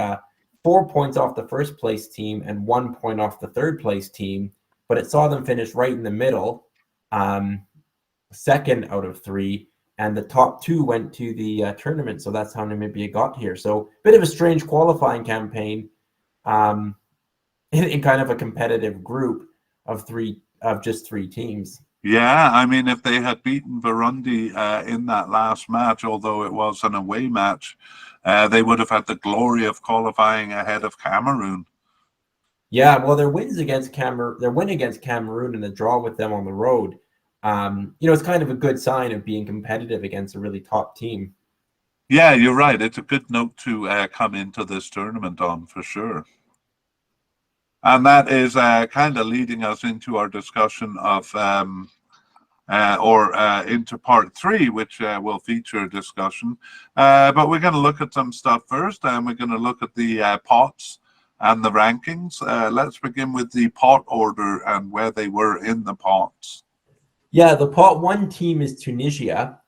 4 points off the first place team and 1 point off the third place team, but it saw them finish right in the middle, second out of 3, and the top 2 went to the tournament. So that's how Namibia got here. So a bit of a strange qualifying campaign in kind of a competitive group of just 3 teams. Yeah, I mean, if they had beaten Burundi in that last match, although it was an away match, they would have had the glory of qualifying ahead of Cameroon. Yeah, well, their win against Cameroon and the draw with them on the road, it's kind of a good sign of being competitive against a really top team. Yeah, you're right. It's a good note to come into this tournament on, for sure. And that is kind of leading us into our discussion of, into part 3, which will feature a discussion. But we're going to look at some stuff first, and we're going to look at the pots and the rankings. Let's begin with the pot order and where they were in the pots. Yeah, the pot 1 team is Tunisia.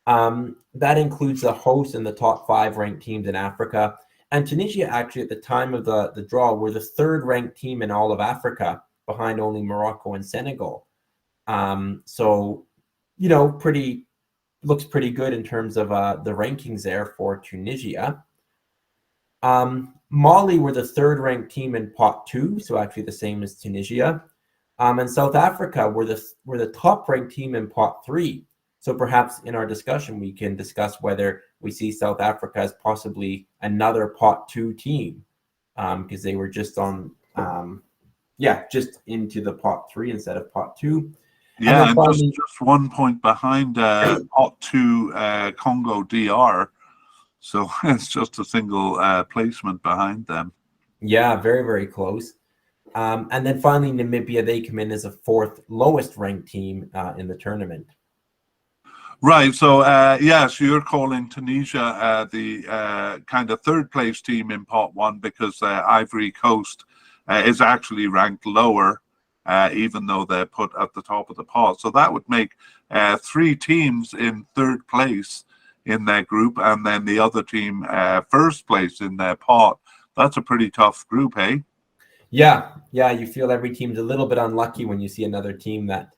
That includes the host and the top 5 ranked teams in Africa. And Tunisia actually at the time of the draw were the 3rd ranked team in all of Africa, behind only Morocco and Senegal. So, looks pretty good in terms of the rankings there for Tunisia. Mali were the 3rd ranked team in pot 2, so actually the same as Tunisia. And South Africa were the top ranked team in pot 3. So perhaps in our discussion we can discuss whether we see South Africa as possibly another pot 2 team, because they were just on just into the pot 3 instead of pot 2. Yeah, then and finally, just 1 point behind pot 2 Congo DR. So it's just a single placement behind them. yeah, very, very close. And then finally, Namibia, they come in as a 4th lowest ranked team in the tournament. Right. So, yes, you're calling Tunisia the kind of 3rd place team in pot 1 because Ivory Coast is actually ranked lower, even though they're put at the top of the pot. So that would make 3 teams in 3rd place in their group, and then the other team 1st place in their pot. That's a pretty tough group, hey? Yeah, you feel every team's a little bit unlucky when you see another team that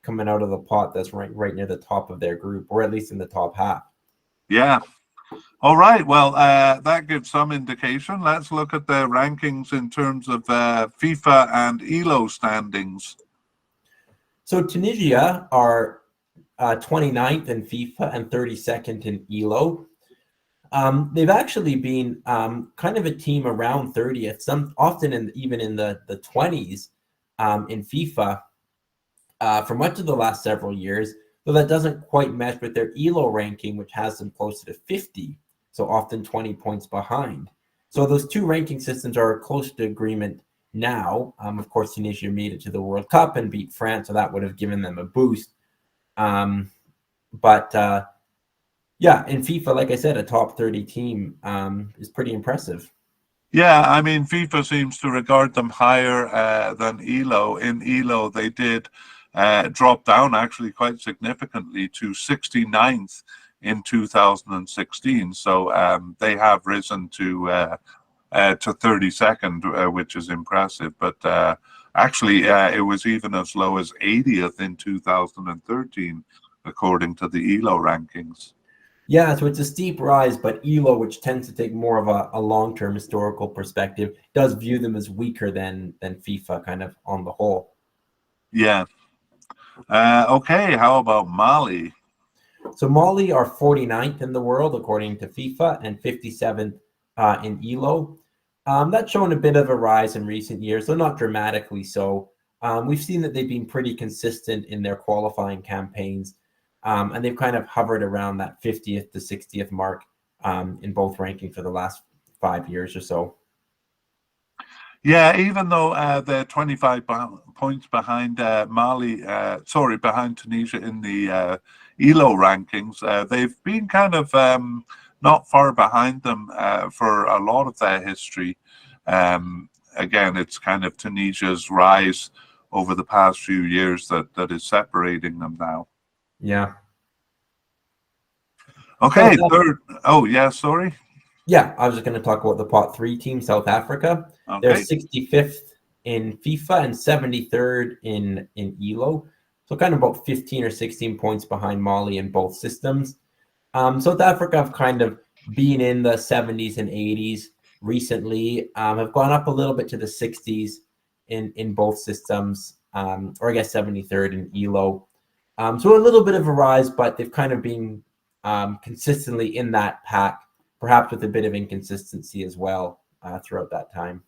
coming out of the pot that's right near the top of their group, or at least in the top half. Yeah. All right. Well, that gives some indication. Let's look at the rankings in terms of FIFA and ELO standings. So Tunisia are 29th in FIFA and 32nd in ELO. They've actually been kind of a team around 30th, some often even in the 20s in FIFA for much of the last several years, though that doesn't quite mesh with their ELO ranking, which has them closer to 50, so often 20 points behind. So those two ranking systems are close to agreement now. Of course, Tunisia made it to the World Cup and beat France, so that would have given them a boost. Yeah, in FIFA, like I said, a top 30 team is pretty impressive. Yeah, I mean, FIFA seems to regard them higher than ELO. In ELO, they did drop down actually quite significantly to 69th in 2016. So they have risen to 32nd, which is impressive. But actually, it was even as low as 80th in 2013, according to the ELO rankings. Yeah, so it's a steep rise, but ELO, which tends to take more of a long-term historical perspective, does view them as weaker than FIFA kind of on the whole. Yeah. Okay, how about Mali? So Mali are 49th in the world, according to FIFA, and 57th in ELO. That's shown a bit of a rise in recent years, though not dramatically so. We've seen that they've been pretty consistent in their qualifying campaigns, and they've kind of hovered around that 50th to 60th mark in both rankings for the last 5 years or so. Yeah, even though they're 25 points behind behind Tunisia in the ELO rankings, they've been kind of not far behind them for a lot of their history. Again, it's kind of Tunisia's rise over the past few years that is separating them now. Yeah. Okay, third. Oh, yeah, sorry. Yeah, I was just going to talk about the pot 3 team, South Africa. Okay. They're 65th in FIFA and 73rd in ELO. So kind of about 15 or 16 points behind Mali in both systems. South Africa have kind of been in the 70s and 80s recently, have gone up a little bit to the 60s in both systems, or I guess 73rd in ELO. So a little bit of a rise, but they've kind of been consistently in that pack, perhaps with a bit of inconsistency as well throughout that time.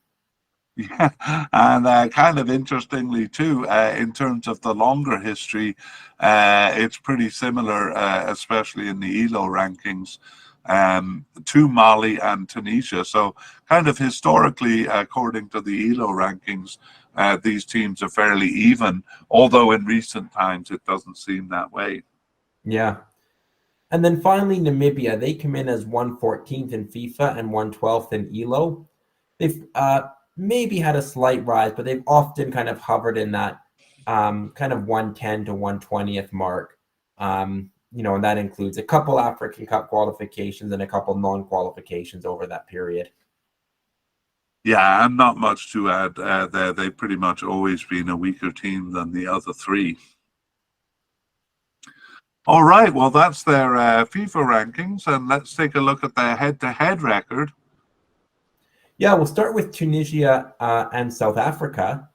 Yeah, and kind of interestingly too, in terms of the longer history, it's pretty similar, especially in the ELO rankings, to Mali and Tunisia. So kind of historically, according to the ELO rankings, these teams are fairly even, although in recent times it doesn't seem that way. Yeah. And then finally, Namibia, they come in as 114th in FIFA and 112th in ELO. They've maybe had a slight rise, but they've often kind of hovered in that kind of 110 to 120th mark. And that includes a couple African Cup qualifications and a couple non-qualifications over that period. Yeah, and not much to add there. They've pretty much always been a weaker team than the other three. All right, well, that's their FIFA rankings, and let's take a look at their head-to-head record. Yeah, we'll start with Tunisia and South Africa.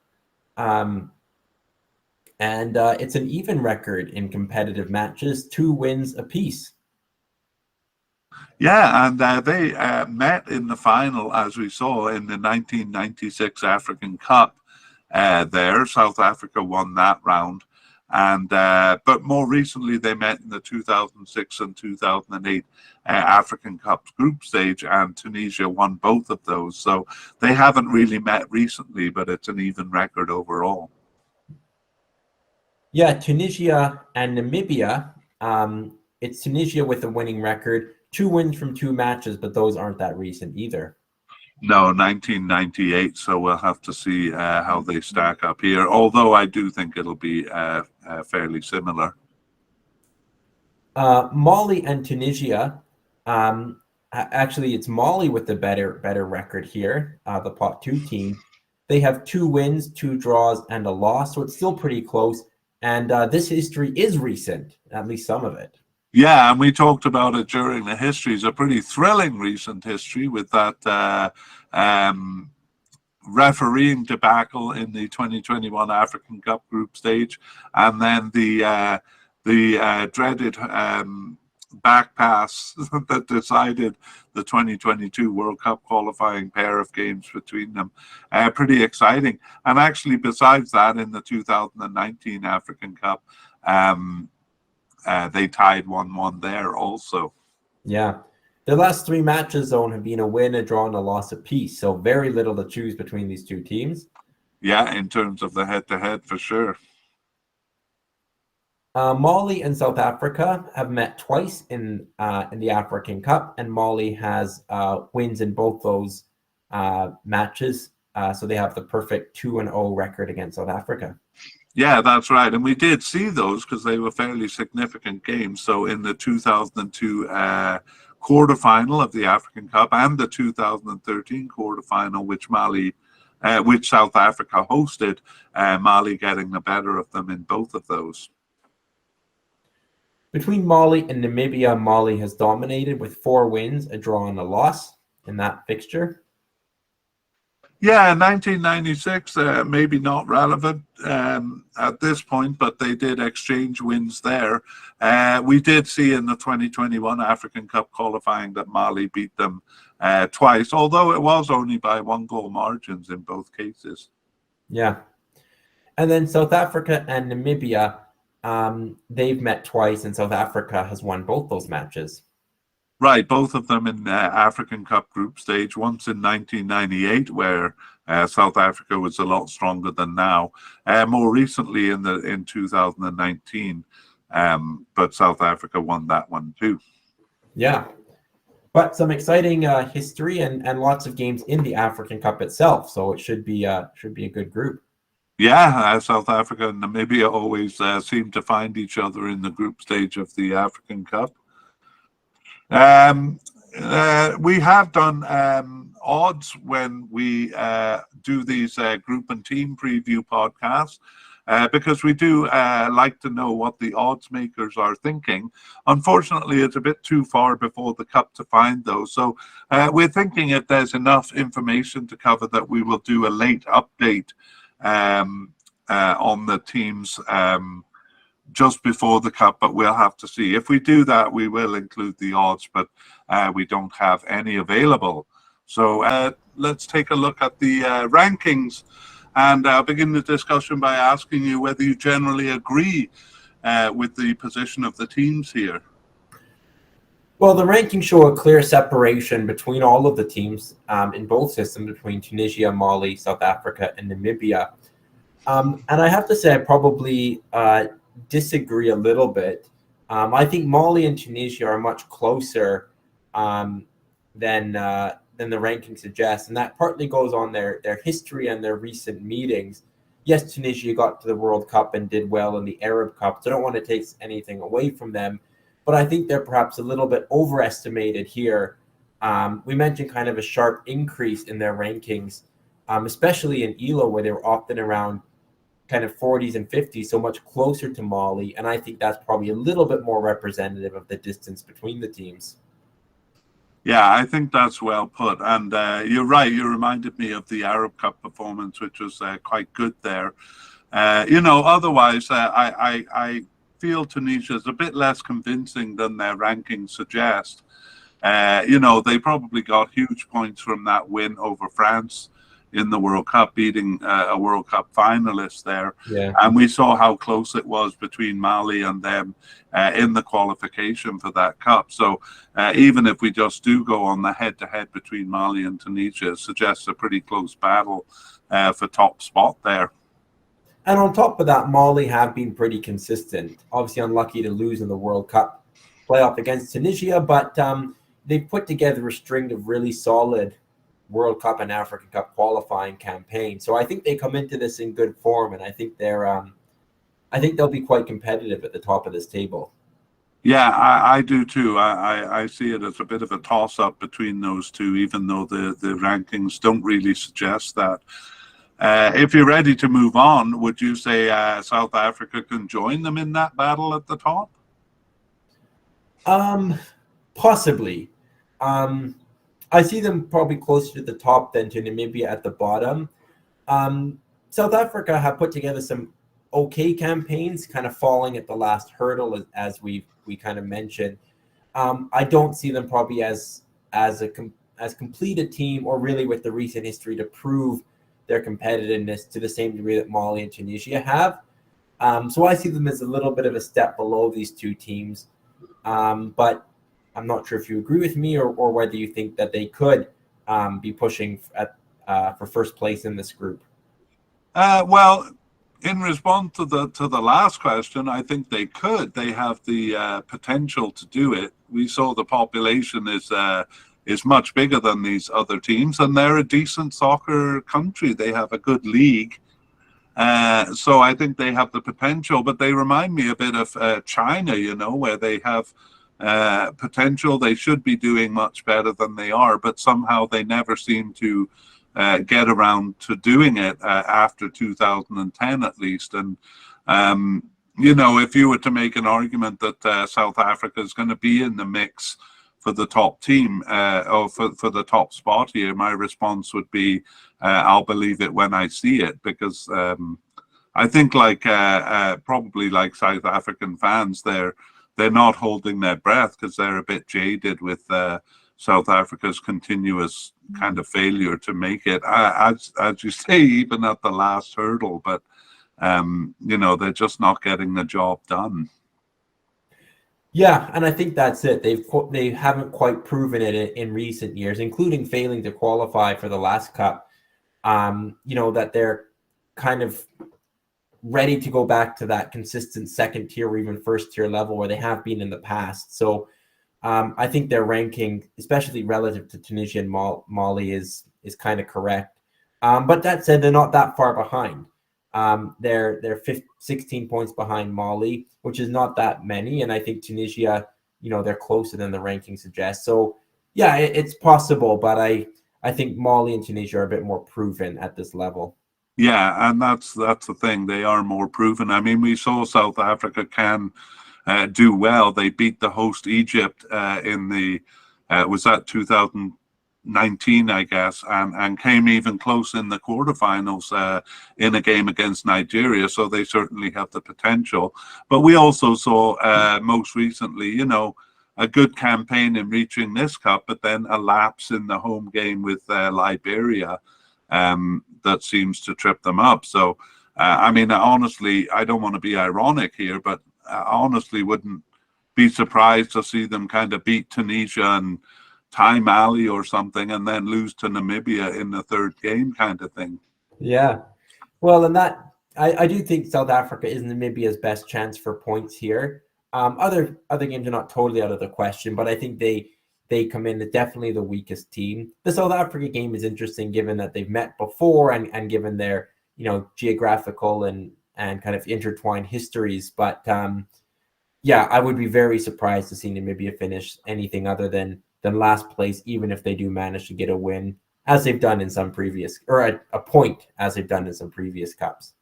And it's an even record in competitive matches, 2 wins apiece. Yeah, and they met in the final, as we saw in the 1996 African Cup. There, South Africa won that round, and but more recently they met in the 2006 and 2008 African Cup group stage, and Tunisia won both of those. So they haven't really met recently, but it's an even record overall. Yeah, Tunisia and Namibia. It's Tunisia with a winning record, 2 wins from 2 matches, but those aren't that recent either. No, 1998. So we'll have to see how they stack up here. Although I do think it'll be fairly similar. Mali and Tunisia. Actually, it's Mali with the better record here. The pot 2 team. They have 2 wins, 2 draws, and a loss, so it's still pretty close. And this history is recent, at least some of it. Yeah, and we talked about it during the history. It's a pretty thrilling recent history with that refereeing debacle in the 2021 African Cup group stage, and then the dreaded back pass that decided the 2022 World Cup qualifying pair of games between them. Pretty exciting. And actually, besides that, in the 2019 African Cup, they tied 1-1 there also. Yeah. The last 3 matches, though, have been a win, a draw, and a loss apiece. So very little to choose between these 2 teams. Yeah, in terms of the head-to-head, for sure. Mali and South Africa have met twice in the African Cup, and Mali has wins in both those matches. So they have the perfect 2-0 record against South Africa. Yeah, that's right. And we did see those because they were fairly significant games. So in the 2002 quarterfinal of the African Cup and the 2013 quarterfinal, which South Africa hosted, Mali getting the better of them in both of those. Between Mali and Namibia, Mali has dominated with 4 wins, a draw, and a loss in that fixture. Yeah, 1996, maybe not relevant at this point, but they did exchange wins there. We did see in the 2021 African Cup qualifying that Mali beat them twice, although it was only by 1-goal margins in both cases. Yeah. And then South Africa and Namibia, they've met twice, and South Africa has won both those matches. Right, both of them in African Cup group stage, once in 1998, where South Africa was a lot stronger than now. More recently in 2019, but South Africa won that one too. Yeah, but some exciting history and lots of games in the African Cup itself, so it should be a good group. Yeah, South Africa and Namibia always seem to find each other in the group stage of the African Cup. We have done odds when we do these group and team preview podcasts because we do like to know what the odds makers are thinking. Unfortunately, it's a bit too far before the Cup to find those. So we're thinking if there's enough information to cover that we will do a late update on the teams just before the Cup, but we'll have to see. If we do that, we will include the odds, but we don't have any available. So let's take a look at the rankings, and I'll begin the discussion by asking you whether you generally agree with the position of the teams here. Well, the rankings show a clear separation between all of the teams in both systems, between Tunisia, Mali, South Africa, and Namibia. And I have to say, I probably disagree a little bit. I think Mali and Tunisia are much closer than the ranking suggests, and that partly goes on their history and their recent meetings. Yes, Tunisia got to the World Cup and did well in the Arab Cup, so I don't want to take anything away from them, but I think they're perhaps a little bit overestimated here. We mentioned kind of a sharp increase in their rankings, especially in ELO, where they were often around kind of 40s and 50s, so much closer to Mali, and I think that's probably a little bit more representative of the distance between the teams. Yeah, I think that's well put, and you're right. You reminded me of the Arab Cup performance, which was quite good there. Otherwise, I feel Tunisia is a bit less convincing than their rankings suggest. They probably got huge points from that win over France in the World Cup, beating a World Cup finalist there. Yeah. And we saw how close it was between Mali and them in the qualification for that cup. So even if we just do go on the head-to-head between Mali and Tunisia, it suggests a pretty close battle for top spot there. And on top of that, Mali have been pretty consistent. Obviously unlucky to lose in the World Cup playoff against Tunisia, but they've put together a string of really solid World Cup and African Cup qualifying campaigns. So I think they come into this in good form, and I think they'll be quite competitive at the top of this table. Yeah, I do too. I see it as a bit of a toss-up between those two, even though the rankings don't really suggest that. If you're ready to move on, would you say South Africa can join them in that battle at the top? Possibly. I see them probably closer to the top than to Namibia at the bottom. South Africa have put together some okay campaigns, kind of falling at the last hurdle, as we kind of mentioned. I don't see them probably as complete a team, or really with the recent history to prove their competitiveness to the same degree that Mali and Tunisia have. So I see them as a little bit of a step below these two teams. But I'm not sure if you agree with me, or whether you think that they could be pushing for first place in this group. Well, in response to the last question, I think they could. They have the potential to do it. We saw the population is much bigger than these other teams, and they're a decent soccer country. They have a good league. So I think they have the potential, but they remind me a bit of China, where they have potential. They should be doing much better than they are, but somehow they never seem to get around to doing it after 2010 at least. And if you were to make an argument that South Africa is going to be in the mix for the top team, or for the top spot here, my response would be I'll believe it when I see it, because I think probably like South African fans, they're not holding their breath because they're a bit jaded with South Africa's continuous kind of failure to make it, as you say, even at the last hurdle. But they're just not getting the job done. Yeah, and I think that's it. They haven't quite proven it in recent years, including failing to qualify for the last cup. That they're kind of ready to go back to that consistent second tier or even first tier level where they have been in the past. So I think their ranking, especially relative to Tunisia and Mali, is kind of correct. But that said, they're not that far behind. They're 16 points behind Mali, which is not that many. And I think Tunisia, they're closer than the ranking suggests. So yeah, it's possible, but I think Mali and Tunisia are a bit more proven at this level. Yeah, and that's the thing. They are more proven. I mean, we saw South Africa can do well. They beat the host Egypt in the was that 2019, I guess, and came even close in the quarterfinals in a game against Nigeria. So they certainly have the potential. But we also saw most recently, a good campaign in reaching this cup, but then a lapse in the home game with Liberia that seems to trip them up. So, I mean, honestly, I don't want to be ironic here, but I honestly wouldn't be surprised to see them kind of beat Tunisia and tie Mali or something, and then lose to Namibia in the third game kind of thing. Yeah. Well, and that I do think South Africa is Namibia's best chance for points here. Other games are not totally out of the question, but I think they come in as definitely the weakest team. The South Africa game is interesting given that they've met before and given their geographical and kind of intertwined histories. But yeah, I would be very surprised to see Namibia finish anything other than last place, even if they do manage to get a win, as they've done in some previous, or a point as they've done in some previous cups.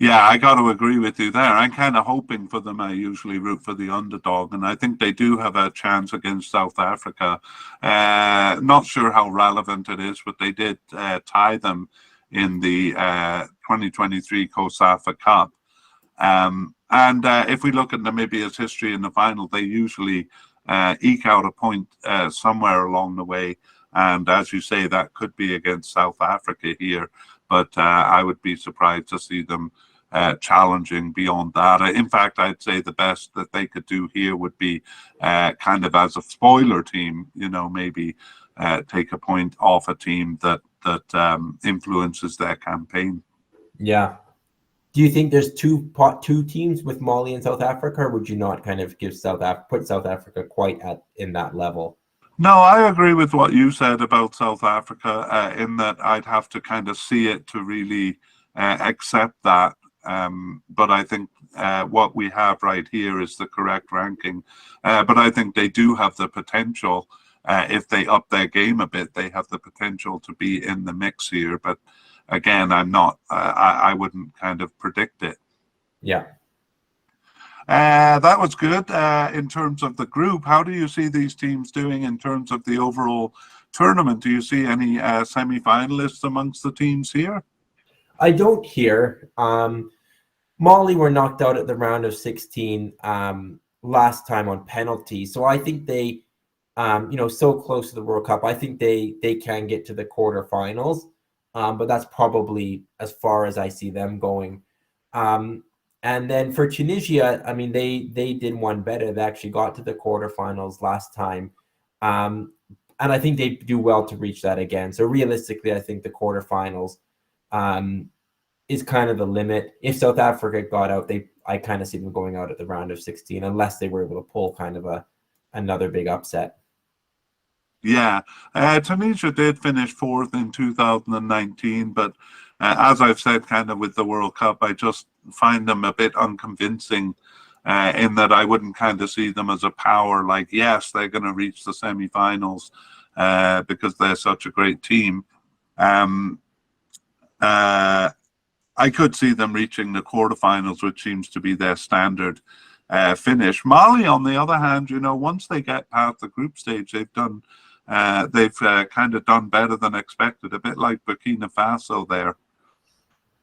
Yeah, I got to agree with you there. I'm kind of hoping for them. I usually root for the underdog, and I think they do have a chance against South Africa. Not sure how relevant it is, but they did tie them in the 2023 COSAFA Cup. If we look at Namibia's history in the final, they usually eke out a point somewhere along the way. And as you say, that could be against South Africa here. But I would be surprised to see them challenging beyond that. In fact, I'd say the best that they could do here would be kind of as a spoiler team, maybe take a point off a team that influences their campaign. Yeah. Do you think there's two teams with Mali and South Africa, or would you not kind of give put South Africa quite in that level? No, I agree with what you said about South Africa, in that I'd have to kind of see it to really accept that. But I think what we have right here is the correct ranking. But I think they do have the potential, if they up their game a bit, they have the potential to be in the mix here. But again, I wouldn't kind of predict it. Yeah. That was good. In terms of the group, how do you see these teams doing in terms of the overall tournament? Do you see any semi-finalists amongst the teams here? I don't hear. Mali were knocked out at the round of 16 last time on penalty. So I think they, so close to the World Cup, I think they can get to the quarterfinals. But that's probably as far as I see them going. And then for Tunisia, I mean, they did one better. They actually got to the quarterfinals last time. And I think they do well to reach that again. So realistically, I think the quarterfinals is kind of the limit. If South Africa got out, I kind of see them going out at the round of 16, unless they were able to pull kind of another big upset. Yeah, Tunisia did finish fourth in 2019, but as I've said, kind of with the World Cup, I just find them a bit unconvincing, in that I wouldn't kind of see them as a power. Like, yes, they're going to reach the semi-finals because they're such a great team. I could see them reaching the quarterfinals, which seems to be their standard finish. Mali, on the other hand, once they get past the group stage, they've kind of done better than expected, a bit like Burkina Faso there.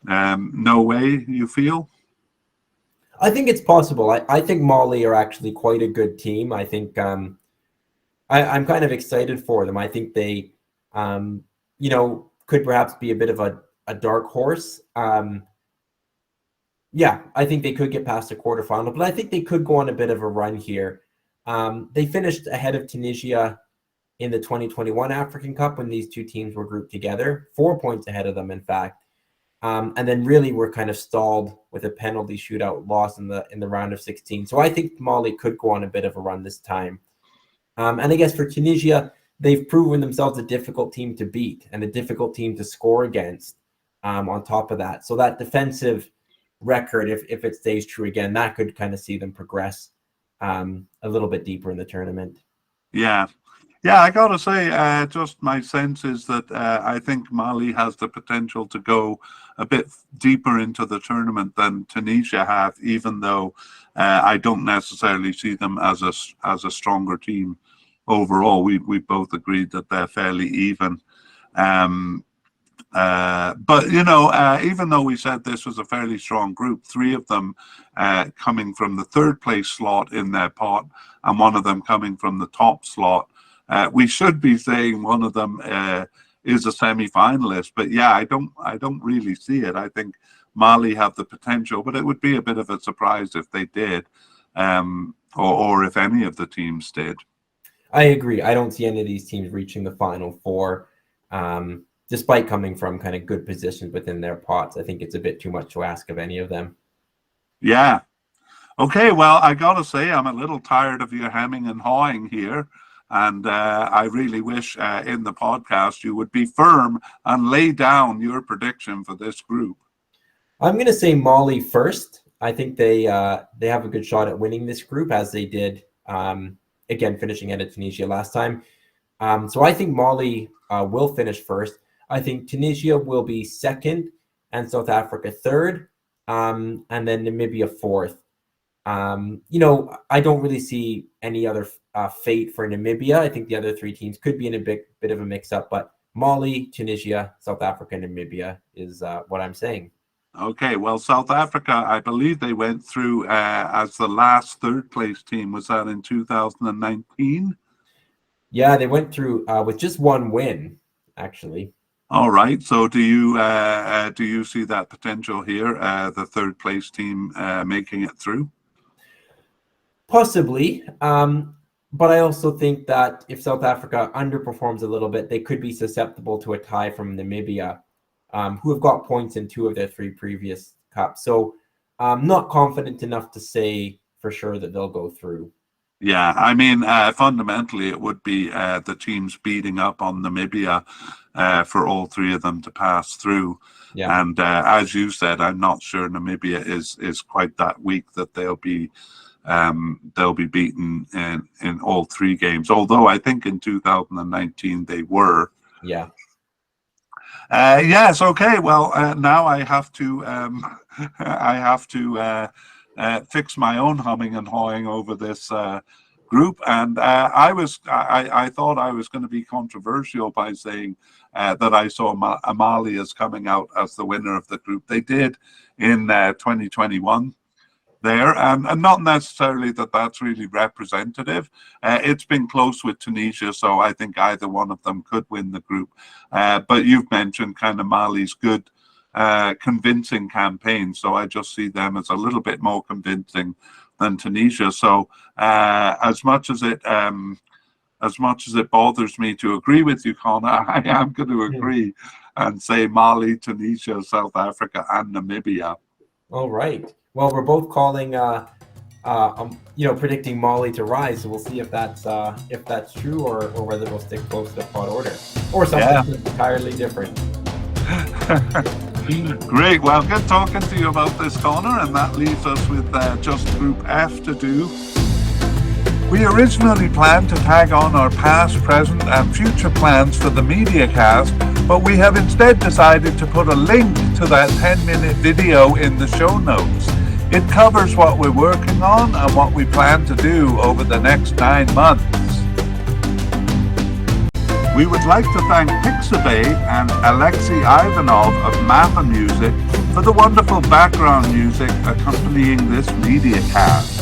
No way, you feel? I think it's possible. I think Mali are actually quite a good team. I think I'm kind of excited for them. I think they, could perhaps be a bit of a dark horse. Yeah, I think they could get past the quarterfinal, but I think they could go on a bit of a run here. They finished ahead of Tunisia in the 2021 African Cup when these two teams were grouped together, 4 points ahead of them, in fact. And then really were kind of stalled with a penalty shootout loss in the round of 16. So I think Mali could go on a bit of a run this time. And I guess for Tunisia, they've proven themselves a difficult team to beat and a difficult team to score against, on top of that. So that defensive record, if it stays true again, that could kind of see them progress a little bit deeper in the tournament. Yeah, I gotta say, just my sense is that I think Mali has the potential to go a bit deeper into the tournament than Tunisia have, even though I don't necessarily see them as a stronger team overall. We both agreed that they're fairly even. But even though we said this was a fairly strong group, three of them coming from the third place slot in their pot, and one of them coming from the top slot, we should be saying one of them is a semi-finalist. But yeah, I don't really see it. I think Mali have the potential, but it would be a bit of a surprise if they did, or if any of the teams did. I agree. I don't see any of these teams reaching the Final Four, despite coming from kind of good positions within their pots. I think it's a bit too much to ask of any of them. Yeah. Okay, well, I gotta say, I'm a little tired of your hemming and hawing here. And I really wish in the podcast you would be firm and lay down your prediction for this group. I'm going to say Mali first. I think they have a good shot at winning this group, as they did, again, finishing ahead of Tunisia last time. So I think Mali will finish first. I think Tunisia will be second and South Africa third, and then Namibia fourth. I don't really see any other fate for Namibia. I think the other three teams could be in a bit of a mix-up, but Mali, Tunisia, South Africa, Namibia is what I'm saying. Okay, well, South Africa, I believe they went through as the last third place team. Was that in 2019? Yeah, they went through with just one win, actually. All right. So do you see that potential here, the third place team making it through? Possibly. But I also think that if South Africa underperforms a little bit, they could be susceptible to a tie from Namibia, who have got points in 2 of their 3 previous cups. So I'm not confident enough to say for sure that they'll go through. Yeah, I mean, fundamentally, it would be the teams beating up on Namibia for all 3 of them to pass through. Yeah. And as you said, I'm not sure Namibia is quite that weak that they'll be beaten in all 3 games. Although I think in 2019 they were. Yeah. Yes. Okay. Well, now I have to fix my own humming and hawing over this group, and I thought I was going to be controversial by saying that I saw Mali as coming out as the winner of the group. They did in 2021. There, and not necessarily that that's really representative. It's been close with Tunisia, so I think either one of them could win the group. But you've mentioned kind of Mali's good, convincing campaign, so I just see them as a little bit more convincing than Tunisia. So as much as it bothers me to agree with you, Connor, I am going to agree and say Mali, Tunisia, South Africa, and Namibia. All right. Well, we're both calling, predicting Mali to rise. So we'll see if that's true, or whether we'll stick close to the pot order, or something entirely different. Great. Well, good talking to you about this, Connor, and that leaves us with just Group F to do. We originally planned to tag on our past, present, and future plans for the mediacast, but we have instead decided to put a link to that 10-minute video in the show notes. It covers what we're working on and what we plan to do over the next 9 months. We would like to thank Pixabay and Alexei Ivanov of Mappa Music for the wonderful background music accompanying this mediacast.